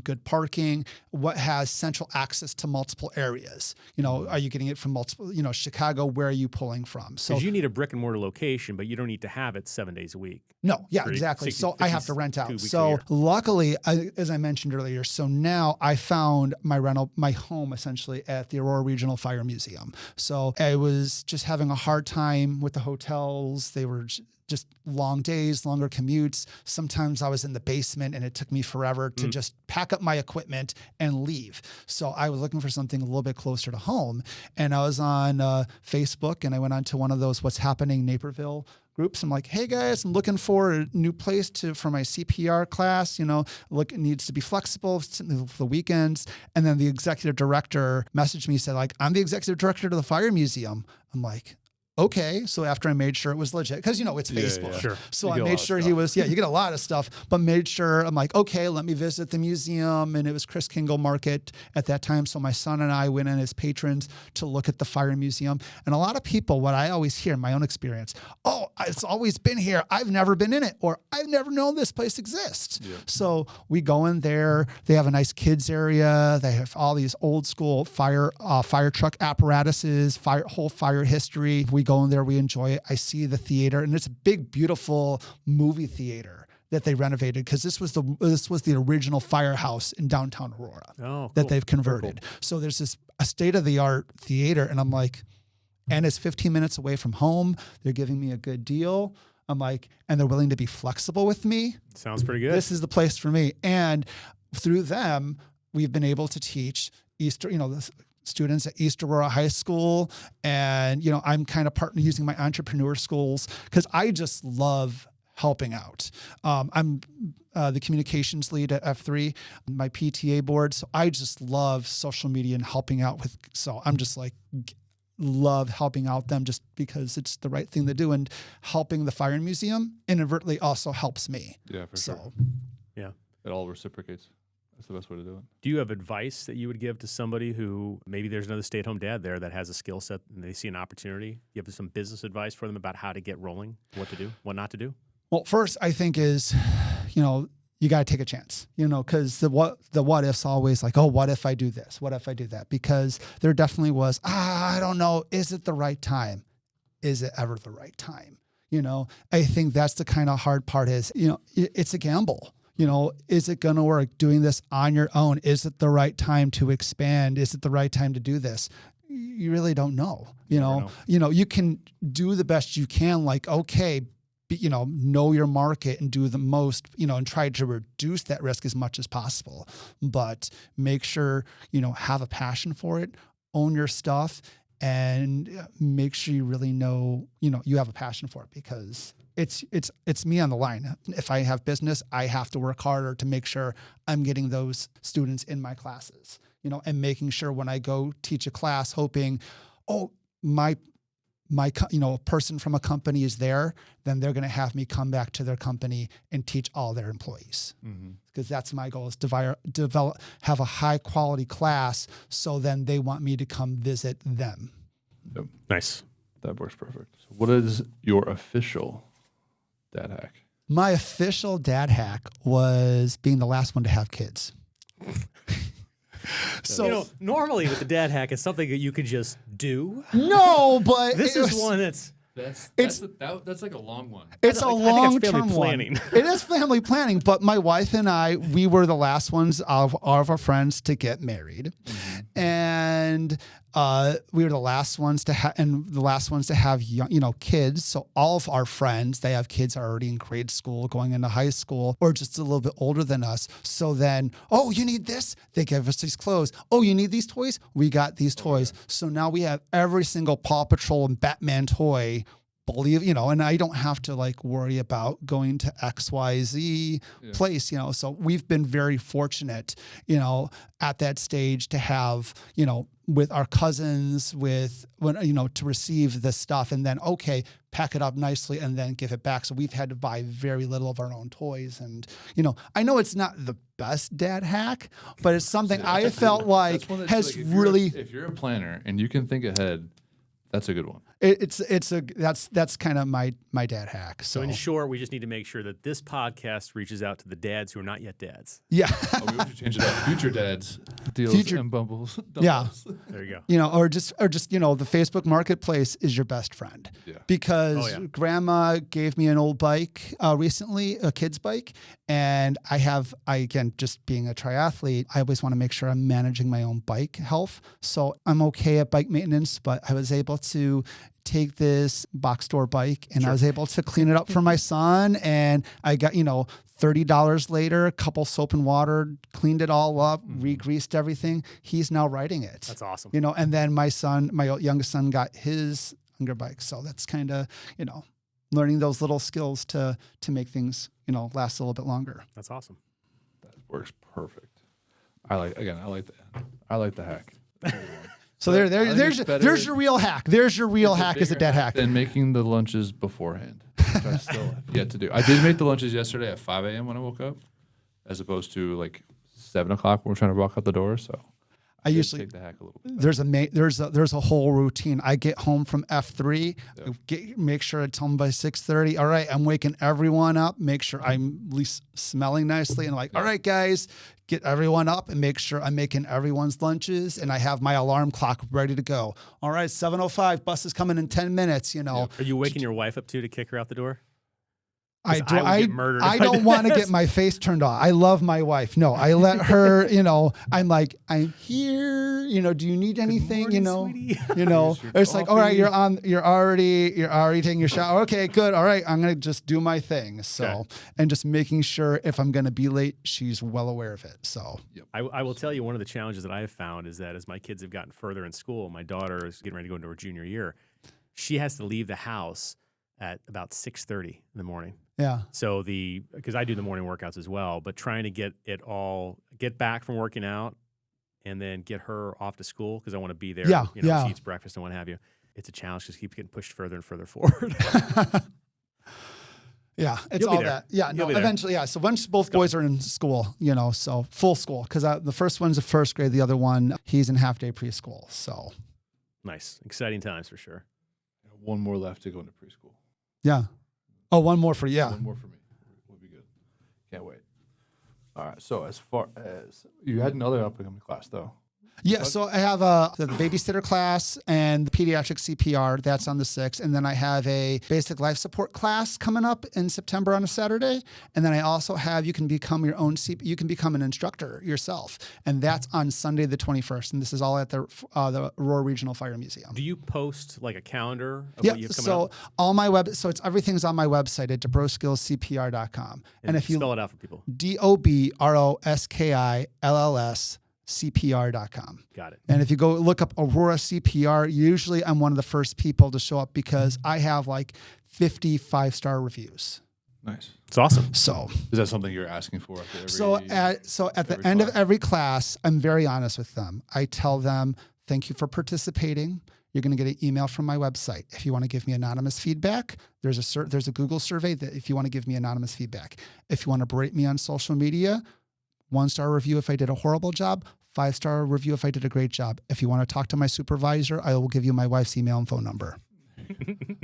good parking, what has central access to multiple areas, are you getting it from multiple, Chicago, where are you pulling from? So you need a brick and mortar location, but you don't need to have it 7 days a week. No, yeah, exactly. So I have to rent out. So luckily, as I mentioned earlier, so now I found my home essentially at the Aurora Regional Fire Museum. So I was just having a hard time with the hotels. They were just long days, longer commutes. Sometimes I was in the basement and it took me forever to just pack up my equipment and leave. So I was looking for something a little bit closer to home. And I was on Facebook and I went on to one of those What's Happening Naperville groups. I'm like, hey guys, I'm looking for a new place for my CPR class. It needs to be flexible for the weekends. And then the executive director messaged me, said I'm the executive director to the fire museum. I'm like, okay. So after I made sure it was legit, because it's Facebook. Yeah. Sure. So I made sure he was, you get a lot of stuff, but made sure, I'm like, okay, let me visit the museum. And it was Chris Kingle Market at that time. So my son and I went in as patrons to look at the fire museum. And a lot of people, what I always hear in my own experience, oh, it's always been here. I've never been in it, or I've never known this place exists. Yeah. So we go in there. They have a nice kids area. They have all these old school fire truck apparatuses, whole fire history. We go in there, we enjoy it. I see the theater, and it's a big, beautiful movie theater that they renovated because this was the original firehouse in downtown Aurora that they've converted. Cool. So there's a state-of-the-art theater, and I'm like, and it's 15 minutes away from home. They're giving me a good deal. I'm like, and they're willing to be flexible with me. Sounds pretty good. This is the place for me. And through them, we've been able to teach students at East Aurora High School. And, I'm kind of using my entrepreneur schools because I just love helping out. I'm the communications lead at F3, my PTA board. So I just love social media and helping out with, so I'm just like, love helping out them just because it's the right thing to do, and helping the Fire Museum inadvertently also helps me. Yeah, for sure. Yeah. It all reciprocates. That's the best way to do it. Do you have advice that you would give to somebody who maybe there's another stay-at-home dad there that has a skill set and they see an opportunity? You have some business advice for them about how to get rolling, what to do, what not to do? Well, first I think is, you got to take a chance, because the what ifs always like, oh, what if I do this? What if I do that? Because there definitely was, I don't know. Is it the right time? Is it ever the right time? I think that's the kind of hard part is, it's a gamble. Is it going to work doing this on your own? Is it the right time to expand? Is it the right time to do this? You really don't know. You can do the best you can, like, okay, know your market and do the most, and try to reduce that risk as much as possible. But make sure, have a passion for it, own your stuff, and make sure you really know, you have a passion for it, because it's me on the line. If I have business, I have to work harder to make sure I'm getting those students in my classes, and making sure when I go teach a class, hoping, a person from a company is there, then they're going to have me come back to their company and teach all their employees. Because that's my goal, is to have a high quality class. So then they want me to come visit them. Yep. Nice. That works perfect. So what is your official dad hack? My official dad hack was being the last one to have kids. So normally with the dad hack, it's something that you could just do. No, but this is one that's like a long one. It's a long-term planning. one. It is family planning, but my wife and I, we were the last ones of all of our friends to get married. And we were the last ones to have young, kids. So all of our friends, they have kids already in grade school, going into high school, or just a little bit older than us. So then, oh, you need this? They give us these clothes. Oh, you need these toys? We got these toys. So now we have every single Paw Patrol and Batman toy. And I don't have to worry about going to XYZ place, so we've been very fortunate, at that stage to have, with our cousins, to receive this stuff and then, pack it up nicely and then give it back. So we've had to buy very little of our own toys. And, I know it's not the best dad hack, but it's something I felt like has really, if you're a planner and you can think ahead, that's a good one. That's kind of my dad hack. So in short, we just need to make sure that this podcast reaches out to the dads who are not yet dads. Yeah. We want to change it up. Future dads, deals and bumbles. Yeah. There you go. Or just the Facebook Marketplace is your best friend. Yeah. Because grandma gave me an old bike recently, a kid's bike. And again, just being a triathlete, I always want to make sure I'm managing my own bike health. So I'm okay at bike maintenance, but I was able to take this box store bike and I was able to clean it up for my son. And I got, $30 later, a couple soap and water, cleaned it all up, re-greased everything. He's now riding it. That's awesome. And then my youngest son got his younger bike. So that's kind of, learning those little skills to make things, last a little bit longer. That's awesome. That works perfect. I like the hack. So there's your real hack. There's your real hack is a dead hack. And making the lunches beforehand, which I still have yet to do. I did make the lunches yesterday at 5 a.m. when I woke up, as opposed to 7 o'clock when we're trying to walk out the door. So I usually take the hack a little bit. There's a whole routine. I get home from F3, make sure it's home by 6:30. All right, I'm waking everyone up. Make sure I'm at least smelling nicely, and all right, guys, get everyone up and make sure I'm making everyone's lunches, and I have my alarm clock ready to go. All right, 7:05, bus is coming in 10 minutes. Are you waking your wife up to kick her out the door? I 'Cause I would get murdered if I I don't did want to this. get my face turned off. I love my wife. No, I let her, I'm like, I'm here, do you need anything? morning, sweetie. Here's your It's like, all right, coffee. you're already taking your shower. Okay, good. All right. I'm going to just do my thing. So, Okay. and just making sure if I'm going to be late, she's well aware of it. So I will tell you, one of the challenges that I have found is that as my kids have gotten further in school, my daughter is getting ready to go into her junior year. She has to leave the house at about 6:30 in the morning. yeah. So because I do the morning workouts as well, but trying to get back from working out and then get her off to school because I want to be there. Yeah, yeah. She eats breakfast and what have you. It's a challenge because keeps getting pushed further and further forward. Yeah, it's You'll be all there. that. Yeah, You'll no, be there. eventually, yeah. So once both boys are in school, so full school, because the first one's a first grade, the other one, he's in half day preschool. So Nice. Exciting times for sure. One more left to go into preschool. yeah. Oh, one more for you. Yeah. One more for me would be good. Can't wait. All right. So as far as you had another upcoming class though. Yeah, so I have the babysitter class and the pediatric CPR. That's on the 6th. And then I have a basic life support class coming up in September on a Saturday. And then I also have you can become an instructor yourself. And that's on Sunday the 21st. And this is all at the Aurora Regional Fire Museum. Do you post like a calendar of Yeah, what you have coming so up? all my everything's on my website at DobroSkills CPR.com. And if you spell it out for people. DobroSkills CPR.com. Got it. And if you go look up Aurora CPR, usually I'm one of the first people to show up because I have like 50 5-star reviews. Nice. It's awesome. So, Is that something you're asking for after every? at the every end of class? every class, I'm very honest with them. I tell them, thank you for participating. You're going to get an email from my website. If you want to give me anonymous feedback, there's a Google survey that if you want to give me anonymous feedback. If you want to berate me on social media, 1-star review if I did a horrible job, 5-star review if I did a great job. If you want to talk to my supervisor, I will give you my wife's email and phone number.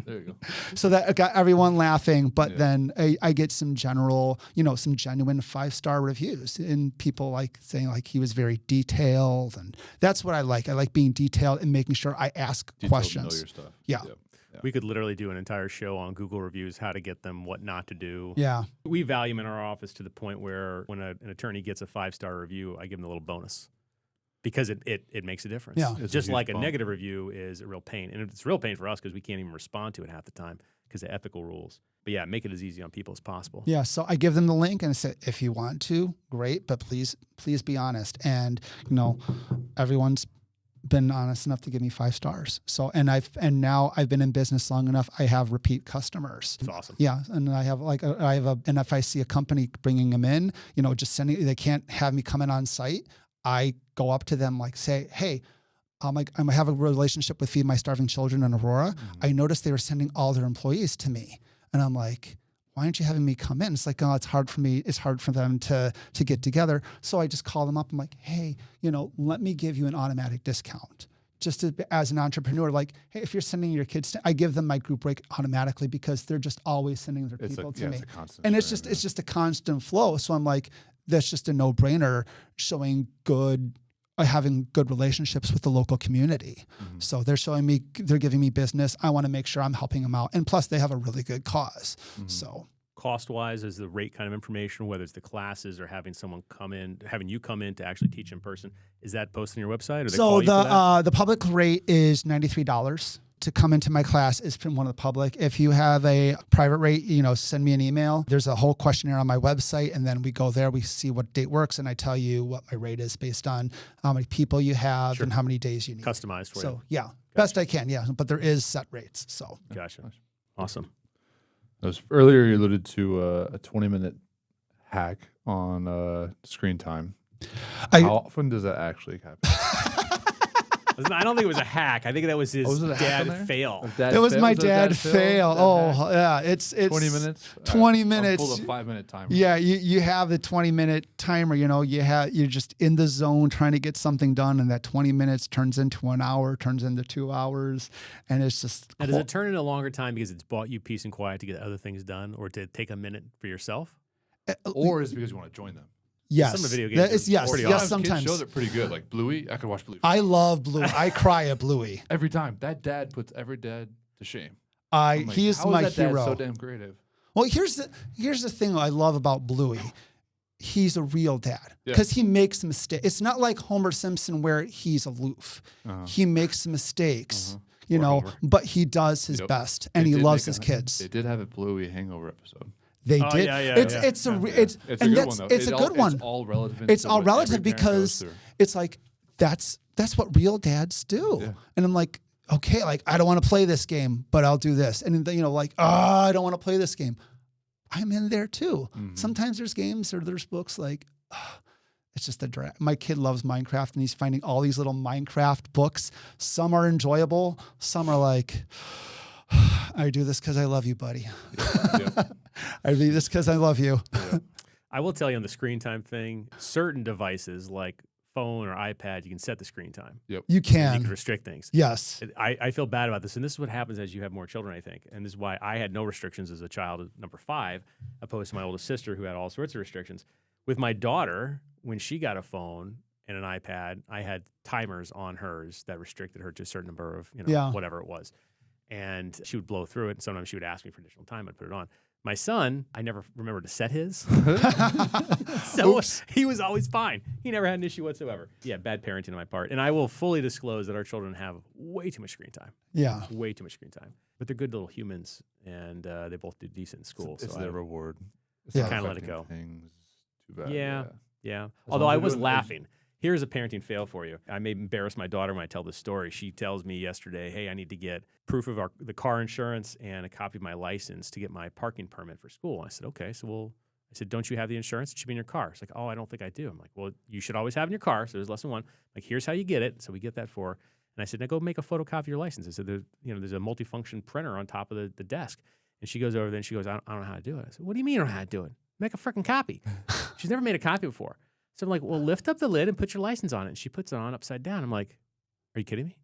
There you go. So that got everyone laughing, but Yeah. then I get some genuine 5-star reviews and people like saying like he was very detailed, and that's what I like. I like being detailed and making sure I ask Detailed to questions. Know your stuff. Yeah. Yep. We could literally do an entire show on Google reviews, how to get them, what not to do. Yeah. We value them in our office to the point where when an attorney gets a 5-star review, I give them a little bonus because it makes a difference. Yeah. It's a Just huge like a bump. negative review is a real pain. And it's a real pain for us because we can't even respond to it half the time because of ethical rules. But yeah, make it as easy on people as possible. Yeah, so I give them the link and I say, if you want to, great, but please be honest. And everyone's been honest enough to give me 5 stars. So and now I've been in business long enough. I have repeat customers. It's awesome. Yeah, and and if I see a company bringing them in, just they can't have me come in on site. I go up to them say, hey. I have a relationship with Feed My Starving Children in Aurora. Mm-hmm. I noticed they were sending all their employees to me. And I'm like, why aren't you having me come in? It's like, oh, it's hard for me. It's hard for them to get together. So I just call them up. I'm like, hey, let me give you an automatic discount. Just as an entrepreneur, like, hey, if you're sending your kids, I give them my group break automatically because they're just always sending their people to me. It's a constant And it's stream, just a constant flow. So I'm like, that's just a no-brainer showing having good relationships with the local community. Mm-hmm. So they're giving me business. I want to make sure I'm helping them out. And plus they have a really good cause. Mm-hmm. So Cost-wise, is the rate kind of information, whether it's the classes or having you come in to actually teach in person, is that posted on your website? Or they call you for that? The public rate is $93 to come into my class is from one of the public. If you have a private rate, send me an email. There's a whole questionnaire on my website, and then we go there, we see what date works, and I tell you what my rate is based on how many people you have and how many days you need. Customized for you. So yeah, best I can, yeah. But there is set rates. So Gotcha. Awesome. Earlier you alluded to a 20-minute hack on screen time. How often does that actually happen? Listen, I don't think it was a hack. I think that was his was it a hack on there? dad fail. it was my dad fail. Oh yeah, it's 20 minutes. 20 minutes. I'll pull a 5-minute timer. Yeah, you have the 20-minute timer. You're just in the zone trying to get something done, and that 20 minutes turns into an hour, turns into 2 hours, and it's just. Now, does it turn into a longer time because it's bought you peace and quiet to get other things done, or to take a minute for yourself? Or is it because you want to join them? Yes, Some of the video That games is- are yes, pretty yes. awesome. Sometimes Kids shows are pretty good. Like Bluey, I could watch Bluey. I love Bluey. I cry at Bluey. Every time. That dad puts every dad to shame. I'm like, He is how my that dad hero. so damn creative. Well, here's the thing I love about Bluey. He's a real dad because he makes mistakes. It's not like Homer Simpson where he's aloof. He makes mistakes, you know, but he does his best and he loves his kids. They did have a Bluey hangover episode. They did. It's a good one though. It's a good one. It's all relative. It's all relative because it's like that's what real dads do. Yeah. And I'm like, okay, like I don't want to play this game, but I'll do this. And then, you know, like, I don't want to play this game. I'm in there too. Sometimes there's games or there's books like, it's just a drag. My kid loves Minecraft and he's finding all these little Minecraft books. Some are enjoyable. Some are like, I do this because I love you, buddy. I do this because I love you. I will tell you on the screen time thing, certain devices like phone or iPad, you can set the screen time. You can. You can restrict things. Yes. I feel bad about this. And this is what happens as you have more children, I think. And this is why I had no restrictions as a child of number 5, opposed to my oldest sister who had all sorts of restrictions. With my daughter, when she got a phone and an iPad, I had timers on hers that restricted her to a certain number of, whatever it was. And she would blow through it. And sometimes she would ask me for additional time. I'd put it on. My son, I never remembered to set his. So he was always fine. He never had an issue whatsoever. Yeah, bad parenting on my part. And I will fully disclose that our children have way too much screen time. Yeah. Way too much screen time. But they're good little humans, and they both do decent in school. It's so their reward. It's kind of let it go. Things. Too bad. Yeah. Although I was laughing. Here's a parenting fail for you. I may embarrass my daughter when I tell this story. She tells me yesterday, hey, I need to get proof of the car insurance and a copy of my license to get my parking permit for school. I said, okay. So I said, don't you have the insurance? It should be in your car. She's like, oh, I don't think I do. I'm like, well, you should always have it in your car. So there's lesson 1. Like, here's how you get it. So we get that for. And I said, now go make a photocopy of your license. I said, there's a multifunction printer on top of the desk. And she goes over there and she goes, I don't know how to do it. I said, what do you mean you don't know how to do it? Make a freaking copy. She's never made a copy before. So I'm like, well, lift up the lid and put your license on it. And she puts it on upside down. I'm like, are you kidding me?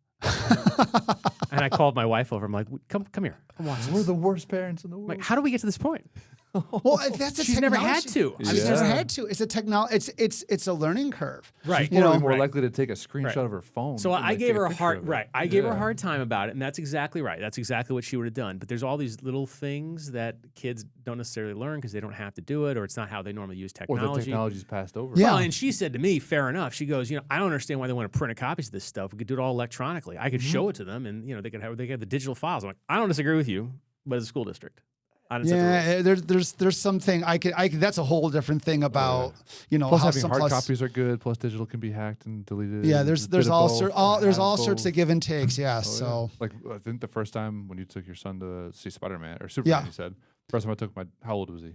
And I called my wife over. I'm like, come here. Come watch this. We're the worst parents in the world. Like, how do we get to this point? Well, that's a She's never had to. She's never had to. It's a technology. It's a learning curve. Right. She's more likely to take a screenshot of her phone. So I gave her a hard I gave her a hard time about it, and that's exactly right. That's exactly what she would have done. But there's all these little things that kids don't necessarily learn because they don't have to do it, or it's not how they normally use technology. Or the technology's passed over. Yeah. Well, and she said to me, fair enough. She goes, I don't understand why they want to print copies of this stuff. We could do it all electronically. I could show it to them, and they could have the digital files. I'm like, I don't disagree with you, but as a school district. Yeah, there's something I could that's a whole different thing about plus having hard copies are good. Plus digital can be hacked and deleted. Yeah, there's all sorts of give and takes. Yeah, so like I think the first time when you took your son to see Spider-Man or Superman, you said first time I took how old was he?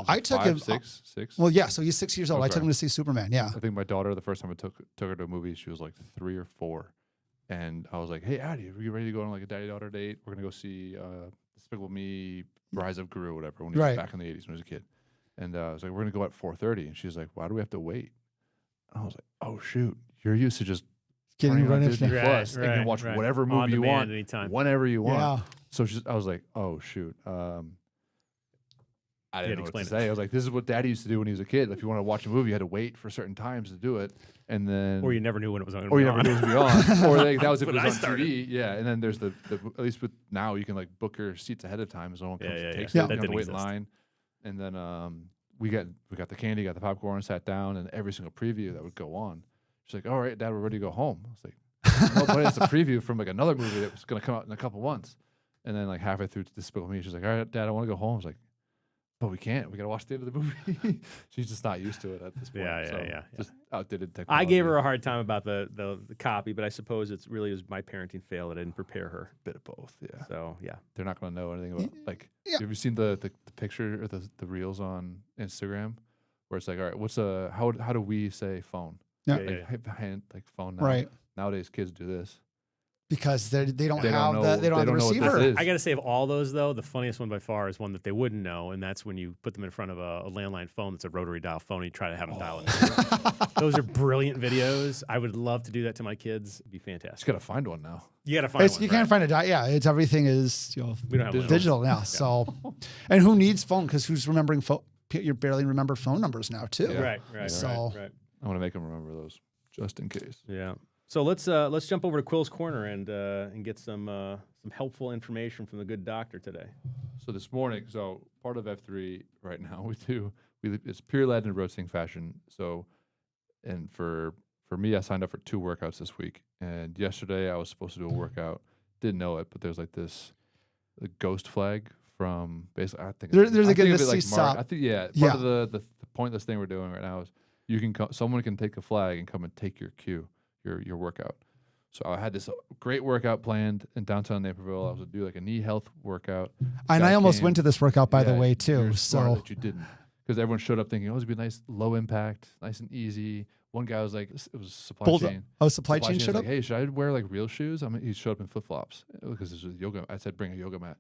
I took him 6. Well, yeah, so he's 6 years old. Okay. I took him to see Superman. Yeah, I think my daughter the first time I took her to a movie, she was like 3 or 4, and I was like, hey, Addie, are you ready to go on like a daddy-daughter date? We're gonna go see Despicable Me, Rise of Gru, whatever, when he was back in the 80s when he was a kid. And I was like, we're going to go at 4:30. And she was like, why do we have to wait? And I was like, oh, shoot. You're used to just getting on Disney Plus and you can watch whatever movie you want, anytime. whenever you want. Yeah. So I was like, oh, shoot. I didn't know what to say. I was like, this is what Daddy used to do when he was a kid. If you wanted to watch a movie, you had to wait for certain times to do it. And then, or you never knew when it was on. Or you never knew it was on. Or that was if it was on TV. Yeah. And then there's the at least with now you can like book your seats ahead of time. So no one comes and takes it. You don't have to wait in line. And then we got the candy, got the popcorn, sat down, and every single preview that would go on. She's like, all right, Dad, we're ready to go home. I was like, no, but it's a preview from like another movie that was going to come out in a couple months. And then like halfway through Despicable Me, she's like, all right, Dad, I want to go home. I was like, but we can't. We got to watch the end of the movie. She's just not used to it at this point. Yeah. Just outdated technology. I gave her a hard time about the copy, but I suppose it's really was my parenting fail that I didn't prepare her. Bit of both, yeah. So, yeah. They're not going to know anything about, like, have you seen the picture or the reels on Instagram where it's like, all right, how do we say phone? Yeah. Like phone now. Right. Nowadays, kids do this. Because they don't have the receiver. I got to say, of all those, though, the funniest one by far is one that they wouldn't know, and that's when you put them in front of a landline phone that's a rotary dial phone and you try to have them dial it. Those are brilliant videos. I would love to do that to my kids. It'd be fantastic. You got to find one now. You got to find one. You can't find a it's everything is we don't have digital now. So, and who needs phone? Because who's remembering phone? You barely remember phone numbers now too. Yeah. Right. So I want to make them remember those just in case. Yeah. So let's jump over to Quill's Corner and get some helpful information from the good doctor today. So this morning, so part of F3 right now, it's pure led in a rotating fashion. So, and for me, I signed up for 2 workouts this week. And yesterday I was supposed to do a workout. Didn't know it, but there's like this ghost flag from basically, I think There's I again think the of it like seesaw. I think part of the pointless thing we're doing right now is someone can take the flag and come and take your cue, your workout. So I had this great workout planned in downtown Naperville. I was going to do like a knee health workout. And I almost went to this workout, by the way, You're too. smart So that you didn't, because everyone showed up thinking, oh, it's gonna be nice, low impact, nice and easy. One guy was like, it was supply chain. Oh, supply chain showed was up? like, hey, should I wear like real shoes? I mean, he showed up in flip flops because this was yoga. I said, bring a yoga mat,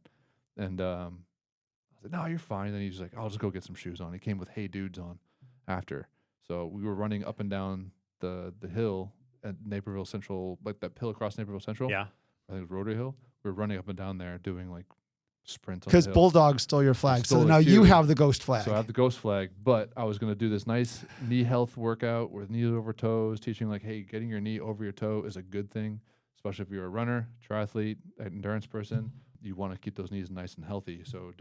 and I was like, no, you're fine. And he's like, I'll just go get some shoes on. He came with Hey Dudes on after. So we were running up and down the hill at Naperville Central, like that hill across Naperville Central. Yeah. I think it was Rotary Hill. We were running up and down there doing like sprints on the because hill. Bulldog stole your flag. Stole So the now you cue. have the ghost flag. So I have the ghost flag, but I was going to do this nice knee health workout with knees over toes, teaching like, hey, getting your knee over your toe is a good thing, especially if you're a runner, triathlete, an endurance person. You want to keep those knees nice and healthy. So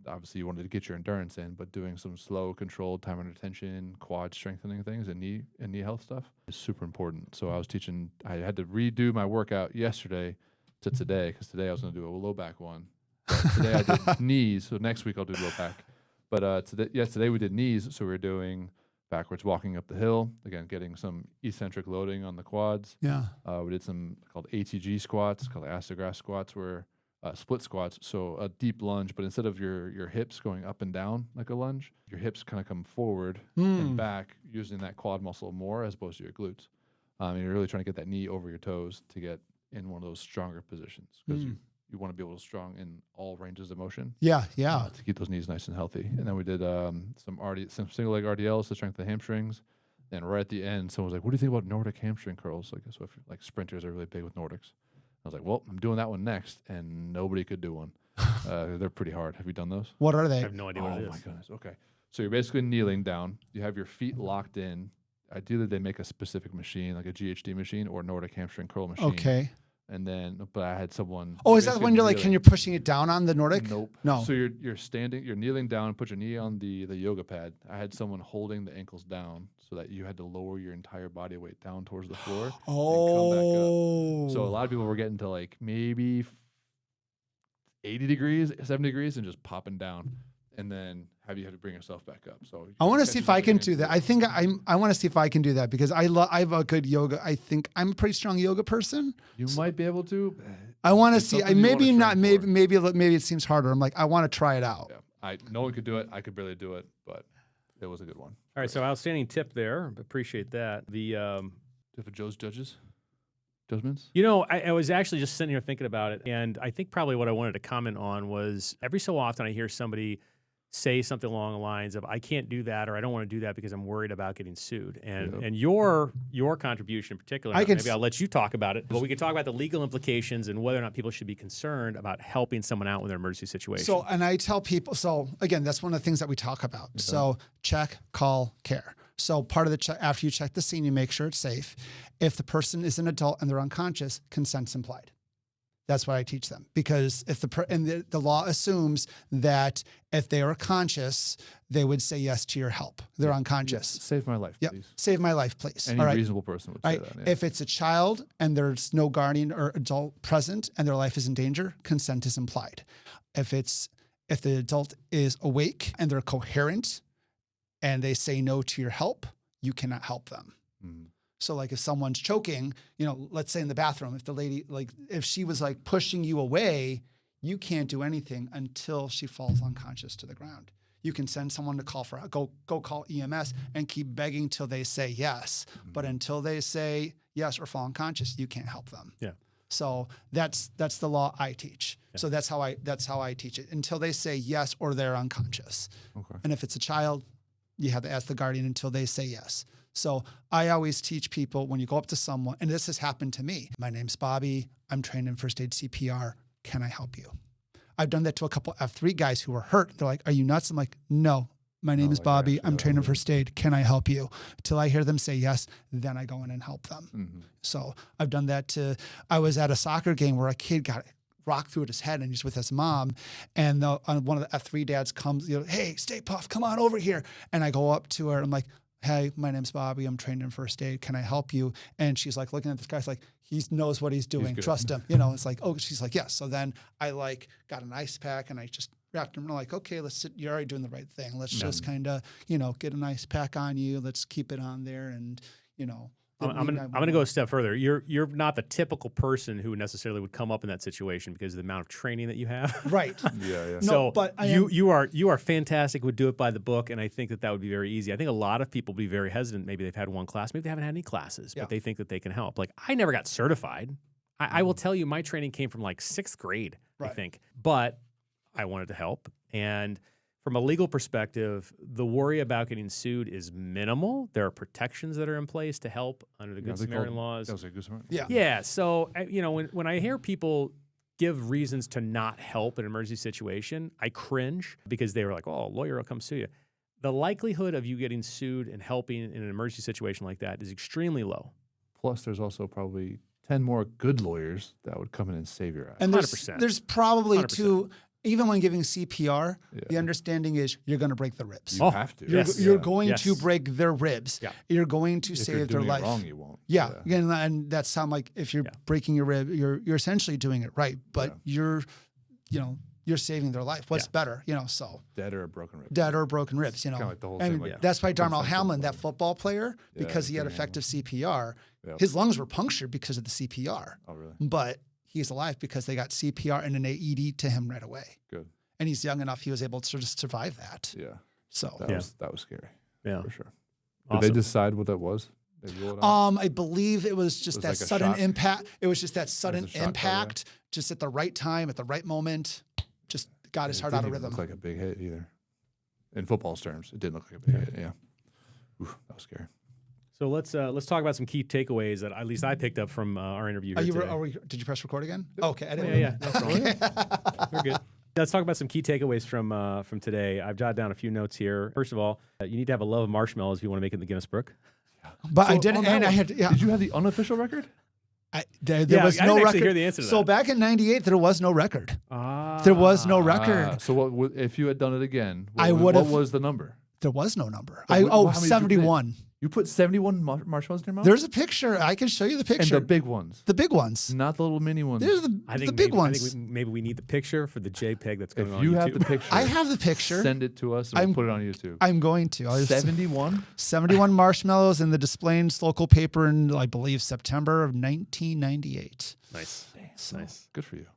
obviously you wanted to get your endurance in, but doing some slow, controlled time under tension, quad strengthening things and knee health stuff is super important. So I had to redo my workout yesterday to today, because today I was going to do a low back one. But today I did knees, so next week I'll do low back. But today we did knees, so we were doing backwards walking up the hill, again, getting some eccentric loading on the quads. Yeah. We did some called ATG squats, called astergrass squats, where split squats, so a deep lunge, but instead of your hips going up and down like a lunge, your hips kind of come forward and back, using that quad muscle more as opposed to your glutes. And you're really trying to get that knee over your toes to get in one of those stronger positions, because you want to be able to strong in all ranges of motion. Yeah. To keep those knees nice and healthy. And then we did some single leg RDLs to strengthen the hamstrings. And right at the end, someone was like, "What do you think about Nordic hamstring curls?" Like, so if like sprinters are really big with Nordics. I was like, "Well, I'm doing that one next," and nobody could do one. They're pretty hard. Have you done those? What are I they? have no idea what it Oh is. my goodness. Okay. So you're basically kneeling down. You have your feet locked in. Ideally, they make a specific machine, like a GHD machine or Nordic hamstring curl machine. Okay. And then, but I had someone. Oh, is that basically when you're like, kneeling. you're pushing it down on the Nordic? Nope. No. So you're standing, you're kneeling down, put your knee on the yoga pad. I had someone holding the ankles down so that you had to lower your entire body weight down towards the floor and come back up. So a lot of people were getting to like maybe 80 degrees, 70 degrees, and just popping down. And then you have to bring yourself back up. So I want to see if I can do that. I think I want to see if I can do that, because I have a good yoga. I think I'm a pretty strong yoga person. You might be able to. I want to It's see. something you Maybe wanna not. train for. Maybe it seems harder. I'm like, I want to try it out. Yeah. No one could do it. I could barely do it, but it was a good one. All right, so outstanding tip there. Appreciate that. Do you have a Joe's judgments? I was actually just sitting here thinking about it, and I think probably what I wanted to comment on was every so often I hear somebody say something along the lines of, I can't do that, or I don't want to do that because I'm worried about getting sued. And your contribution in particular, maybe I'll let you talk about it, but we can talk about the legal implications and whether or not people should be concerned about helping someone out with their emergency situation. So, and I tell people, so again, that's one of the things that we talk about. Okay. So check, call, care. So part of the check, after you check the scene, you make sure it's safe. If the person is an adult and they're unconscious, consent's implied. That's what I teach them, because if the law assumes that if they are conscious, they would say yes to your help. They're unconscious. Save my life, please. Save my life, please. Any reasonable person would say that. Yeah. If it's a child and there's no guardian or adult present and their life is in danger, consent is implied. If the adult is awake and they're coherent and they say no to your help, you cannot help them. Mm-hmm. So like if someone's choking, let's say in the bathroom, if the lady, if she was like pushing you away, you can't do anything until she falls unconscious to the ground. You can send someone to go call EMS and keep begging till they say yes. Mm-hmm. But until they say yes or fall unconscious, you can't help them. Yeah. So that's the law I teach. Yeah. So that's how I teach it, until they say yes or they're unconscious. Okay. And if it's a child, you have to ask the guardian until they say yes. So I always teach people, when you go up to someone, and this has happened to me. My name's Bobby. I'm trained in first aid CPR. Can I help you? I've done that to a couple F3 guys who were hurt. They're like, "Are you nuts?" I'm like, "No, my name is Bobby. I'm trained in first aid. Can I help you?" Till I hear them say yes, then I go in and help them. Mm-hmm. So I've done that I was at a soccer game where a kid got rock through his head, and he's with his mom. And one of the F3 dads comes, hey, StayPuft, come on over here. And I go up to her. I'm like, hey, my name's Bobby. I'm trained in first aid. Can I help you? And she's like looking at this guy. She's like, he knows what he's doing. Trust him. It's like, oh, she's like, yes. So then I got an ice pack and I just wrapped him. And I'm like, okay, let's sit. You're already doing the right thing. Let's just kind of, get an ice pack on you. Let's keep it on there. And, I'm gonna go a step further. You're not the typical person who necessarily would come up in that situation because of the amount of training that you have. Right. Yeah. So no, but you are fantastic. Would do it by the book, and I think that would be very easy. I think a lot of people would be very hesitant. Maybe they've had one class, maybe they haven't had any classes, but they think that they can help. Like I never got certified. I will tell you, my training came from like 6th grade, I think, but I wanted to help. And from a legal perspective, the worry about getting sued is minimal. There are protections that are in place to help under the Good Samaritan laws. That was a Good Samaritan. Yeah. Yeah. So, when I hear people give reasons to not help in an emergency situation, I cringe because they were like, oh, a lawyer will come sue you. The likelihood of you getting sued and helping in an emergency situation like that is extremely low. Plus, there's also probably 10 more good lawyers that would come in and save your ass. And 100%. There's probably 100%. two. Even when giving CPR, the understanding is you're going to break the ribs. You have to. You're going to break their ribs. Yeah. You're going to If save you're their doing life. it wrong, you won't. Yeah. And that sound like if you're breaking your rib, you're essentially doing it right, but you're saving their life. What's better, so Dead or a broken rib. dead or broken ribs, Kind of like the whole and thing. Like, that's why Darnell defensive Hamlin, player. that football player, because he had effective CPR, his lungs were punctured because of the CPR. Oh, really? But he's alive because they got CPR and an AED to him right away. Good. And he's young enough; he was able to just survive that. Yeah. So That was scary. Yeah. For sure. Awesome. Did they decide what that was? They ruled it out? I believe it was just that like a sudden shock? impact. It was just that sudden a shock impact, just at the right time, at the right moment. Just got his heart out of rhythm. It didn't look like a big hit either. In football's terms, it didn't look like a big hit. Yeah. Oof, that was scary. So let's talk about some key takeaways that at least I picked up from our interview here today. Did you press record again? Okay, I didn't. Yeah. No problem. We're good. Let's talk about some key takeaways from today. I've jotted down a few notes here. First of all, you need to have a love of marshmallows if you want to make it in the Guinness Book. But I didn't, and I had. Yeah. Did you have the unofficial record? There was I no didn't actually record. hear the answer to So that. back in '98, there was no record. There was no record. So what if you had done it again? What what was the number? There was no number. How many did you put 71. You put 71 marshmallows in your mouth? There's a picture. I can show you the and picture. the big ones. The big ones. Not the little mini ones. There's I think the big ones. I think maybe we need the picture for the JPEG that's going If on you YouTube. have the picture, I have the picture. send it to us and we'll put it on YouTube. I'm going to. 71? 71 marshmallows in the Displays local paper in, I believe, September of 1998. Nice. So, Nice. Good for you.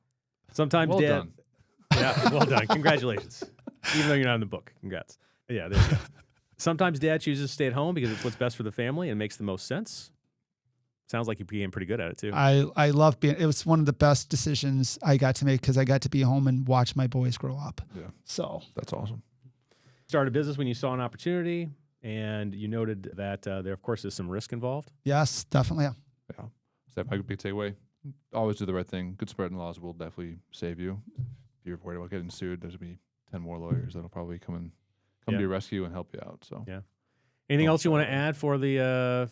Sometimes Well Dad. done. Yeah, well done. Congratulations. Even though you're not in the book. Congrats. Yeah, there you go. Sometimes Dad chooses to stay at home because it's what's best for the family and makes the most sense. Sounds like you're being pretty good at it too. I love being. It was one of the best decisions I got to make because I got to be home and watch my boys grow up. Yeah. So That's awesome. Started a business when you saw an opportunity, and you noted that there, of course, is some risk involved. yes, definitely. Yeah. Is that my big takeaway? Always do the right thing. Good Samaritan laws will definitely save you. If you're worried about getting sued, there's going to be 10 more lawyers that'll probably come to your rescue and help you out. So Yeah. Anything else you want to add for the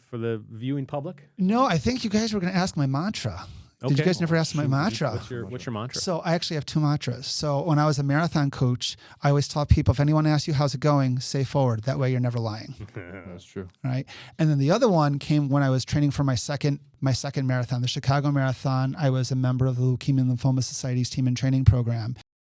viewing public? No, I think you guys were going to ask my mantra. Did you Okay. guys never ask my mantra? What's your mantra? So I actually have two mantras. So when I was a marathon coach, I always tell people, if anyone asks you how's it going, say forward. That way you're never lying. that's true. Right. And then the other one came when I was training for my second marathon, the Chicago Marathon. I was a member of the Leukemia and Lymphoma Society's team and training program.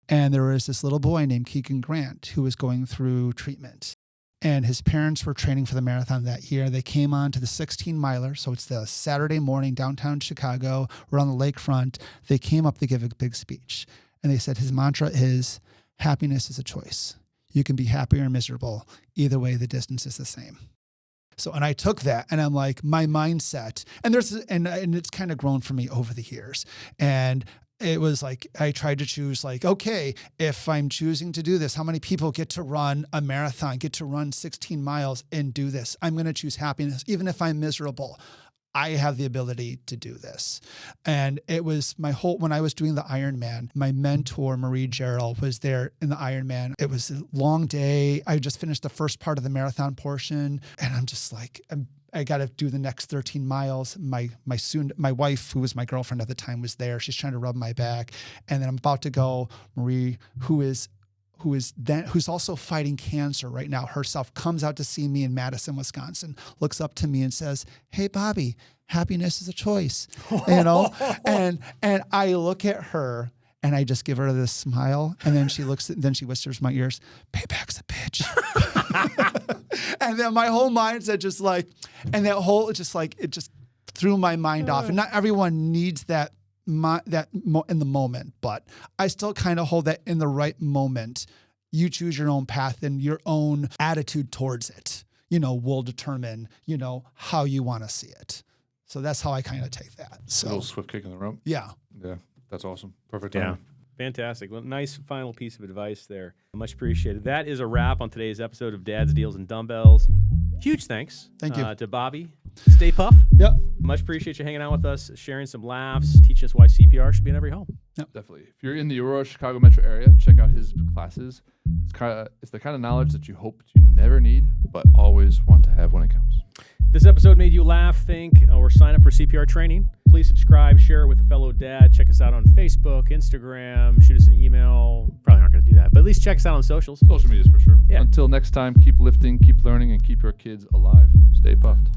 And there was this little boy named Keegan Grant who was going through treatment. And his parents were training for the marathon that year. They came on to the 16-miler. So it's the Saturday morning, downtown Chicago. We're on the lakefront. They came up to give a big speech. And they said his mantra is, happiness is a choice. You can be happy or miserable. Either way, the distance is the same. So, and I took that and I'm like, my mindset, and it's kind of grown for me over the years. And it was like, I tried to choose like, okay, if I'm choosing to do this, how many people get to run a marathon, get to run 16 miles and do this? I'm going to choose happiness. Even if I'm miserable, I have the ability to do this. And it was when I was doing the Ironman, my mentor, Marie Gerald, was there in the Ironman. It was a long day. I just finished the first part of the marathon portion. And I'm just like, I got to do the next 13 miles. My wife, who was my girlfriend at the time, was there. She's trying to rub my back. And then I'm about to go. Marie, who's also fighting cancer right now herself, comes out to see me in Madison, Wisconsin, looks up to me and says, "Hey, Bobby, happiness is a choice." And I look at her and I just give her this smile. And then she whispers in my ears, "Payback's a bitch." And then my whole mindset just like, and that whole, it just threw my mind off. And not everyone needs that in the moment, but I still kind of hold that in the right moment. You choose your own path, and your own attitude towards it, will determine, how you want to see it. So that's how I kind of take that. So A little swift kick in the rump. Yeah. Yeah, that's awesome. Perfect Yeah. timing. Fantastic. Well, nice final piece of advice there. Much appreciated. That is a wrap on today's episode of Dad's Deals and Dumbbells. Huge thanks Thank you. to Bobby. StayPuft. Yep. Much appreciate you hanging out with us, sharing some laughs, teaching us why CPR should be in every home. Definitely. If you're in the Aurora, Chicago metro area, check out his classes. It's the kind of knowledge that you hope you never need, but always want to have when it counts. This episode made you laugh, think, or sign up for CPR training. Please subscribe, share it with a fellow dad. Check us out on Facebook, Instagram, shoot us an email. Probably not going to do that, but at least check us out on socials. Social medias for sure. Yeah. Until next time, keep lifting, keep learning, and keep your kids alive. Stay puffed.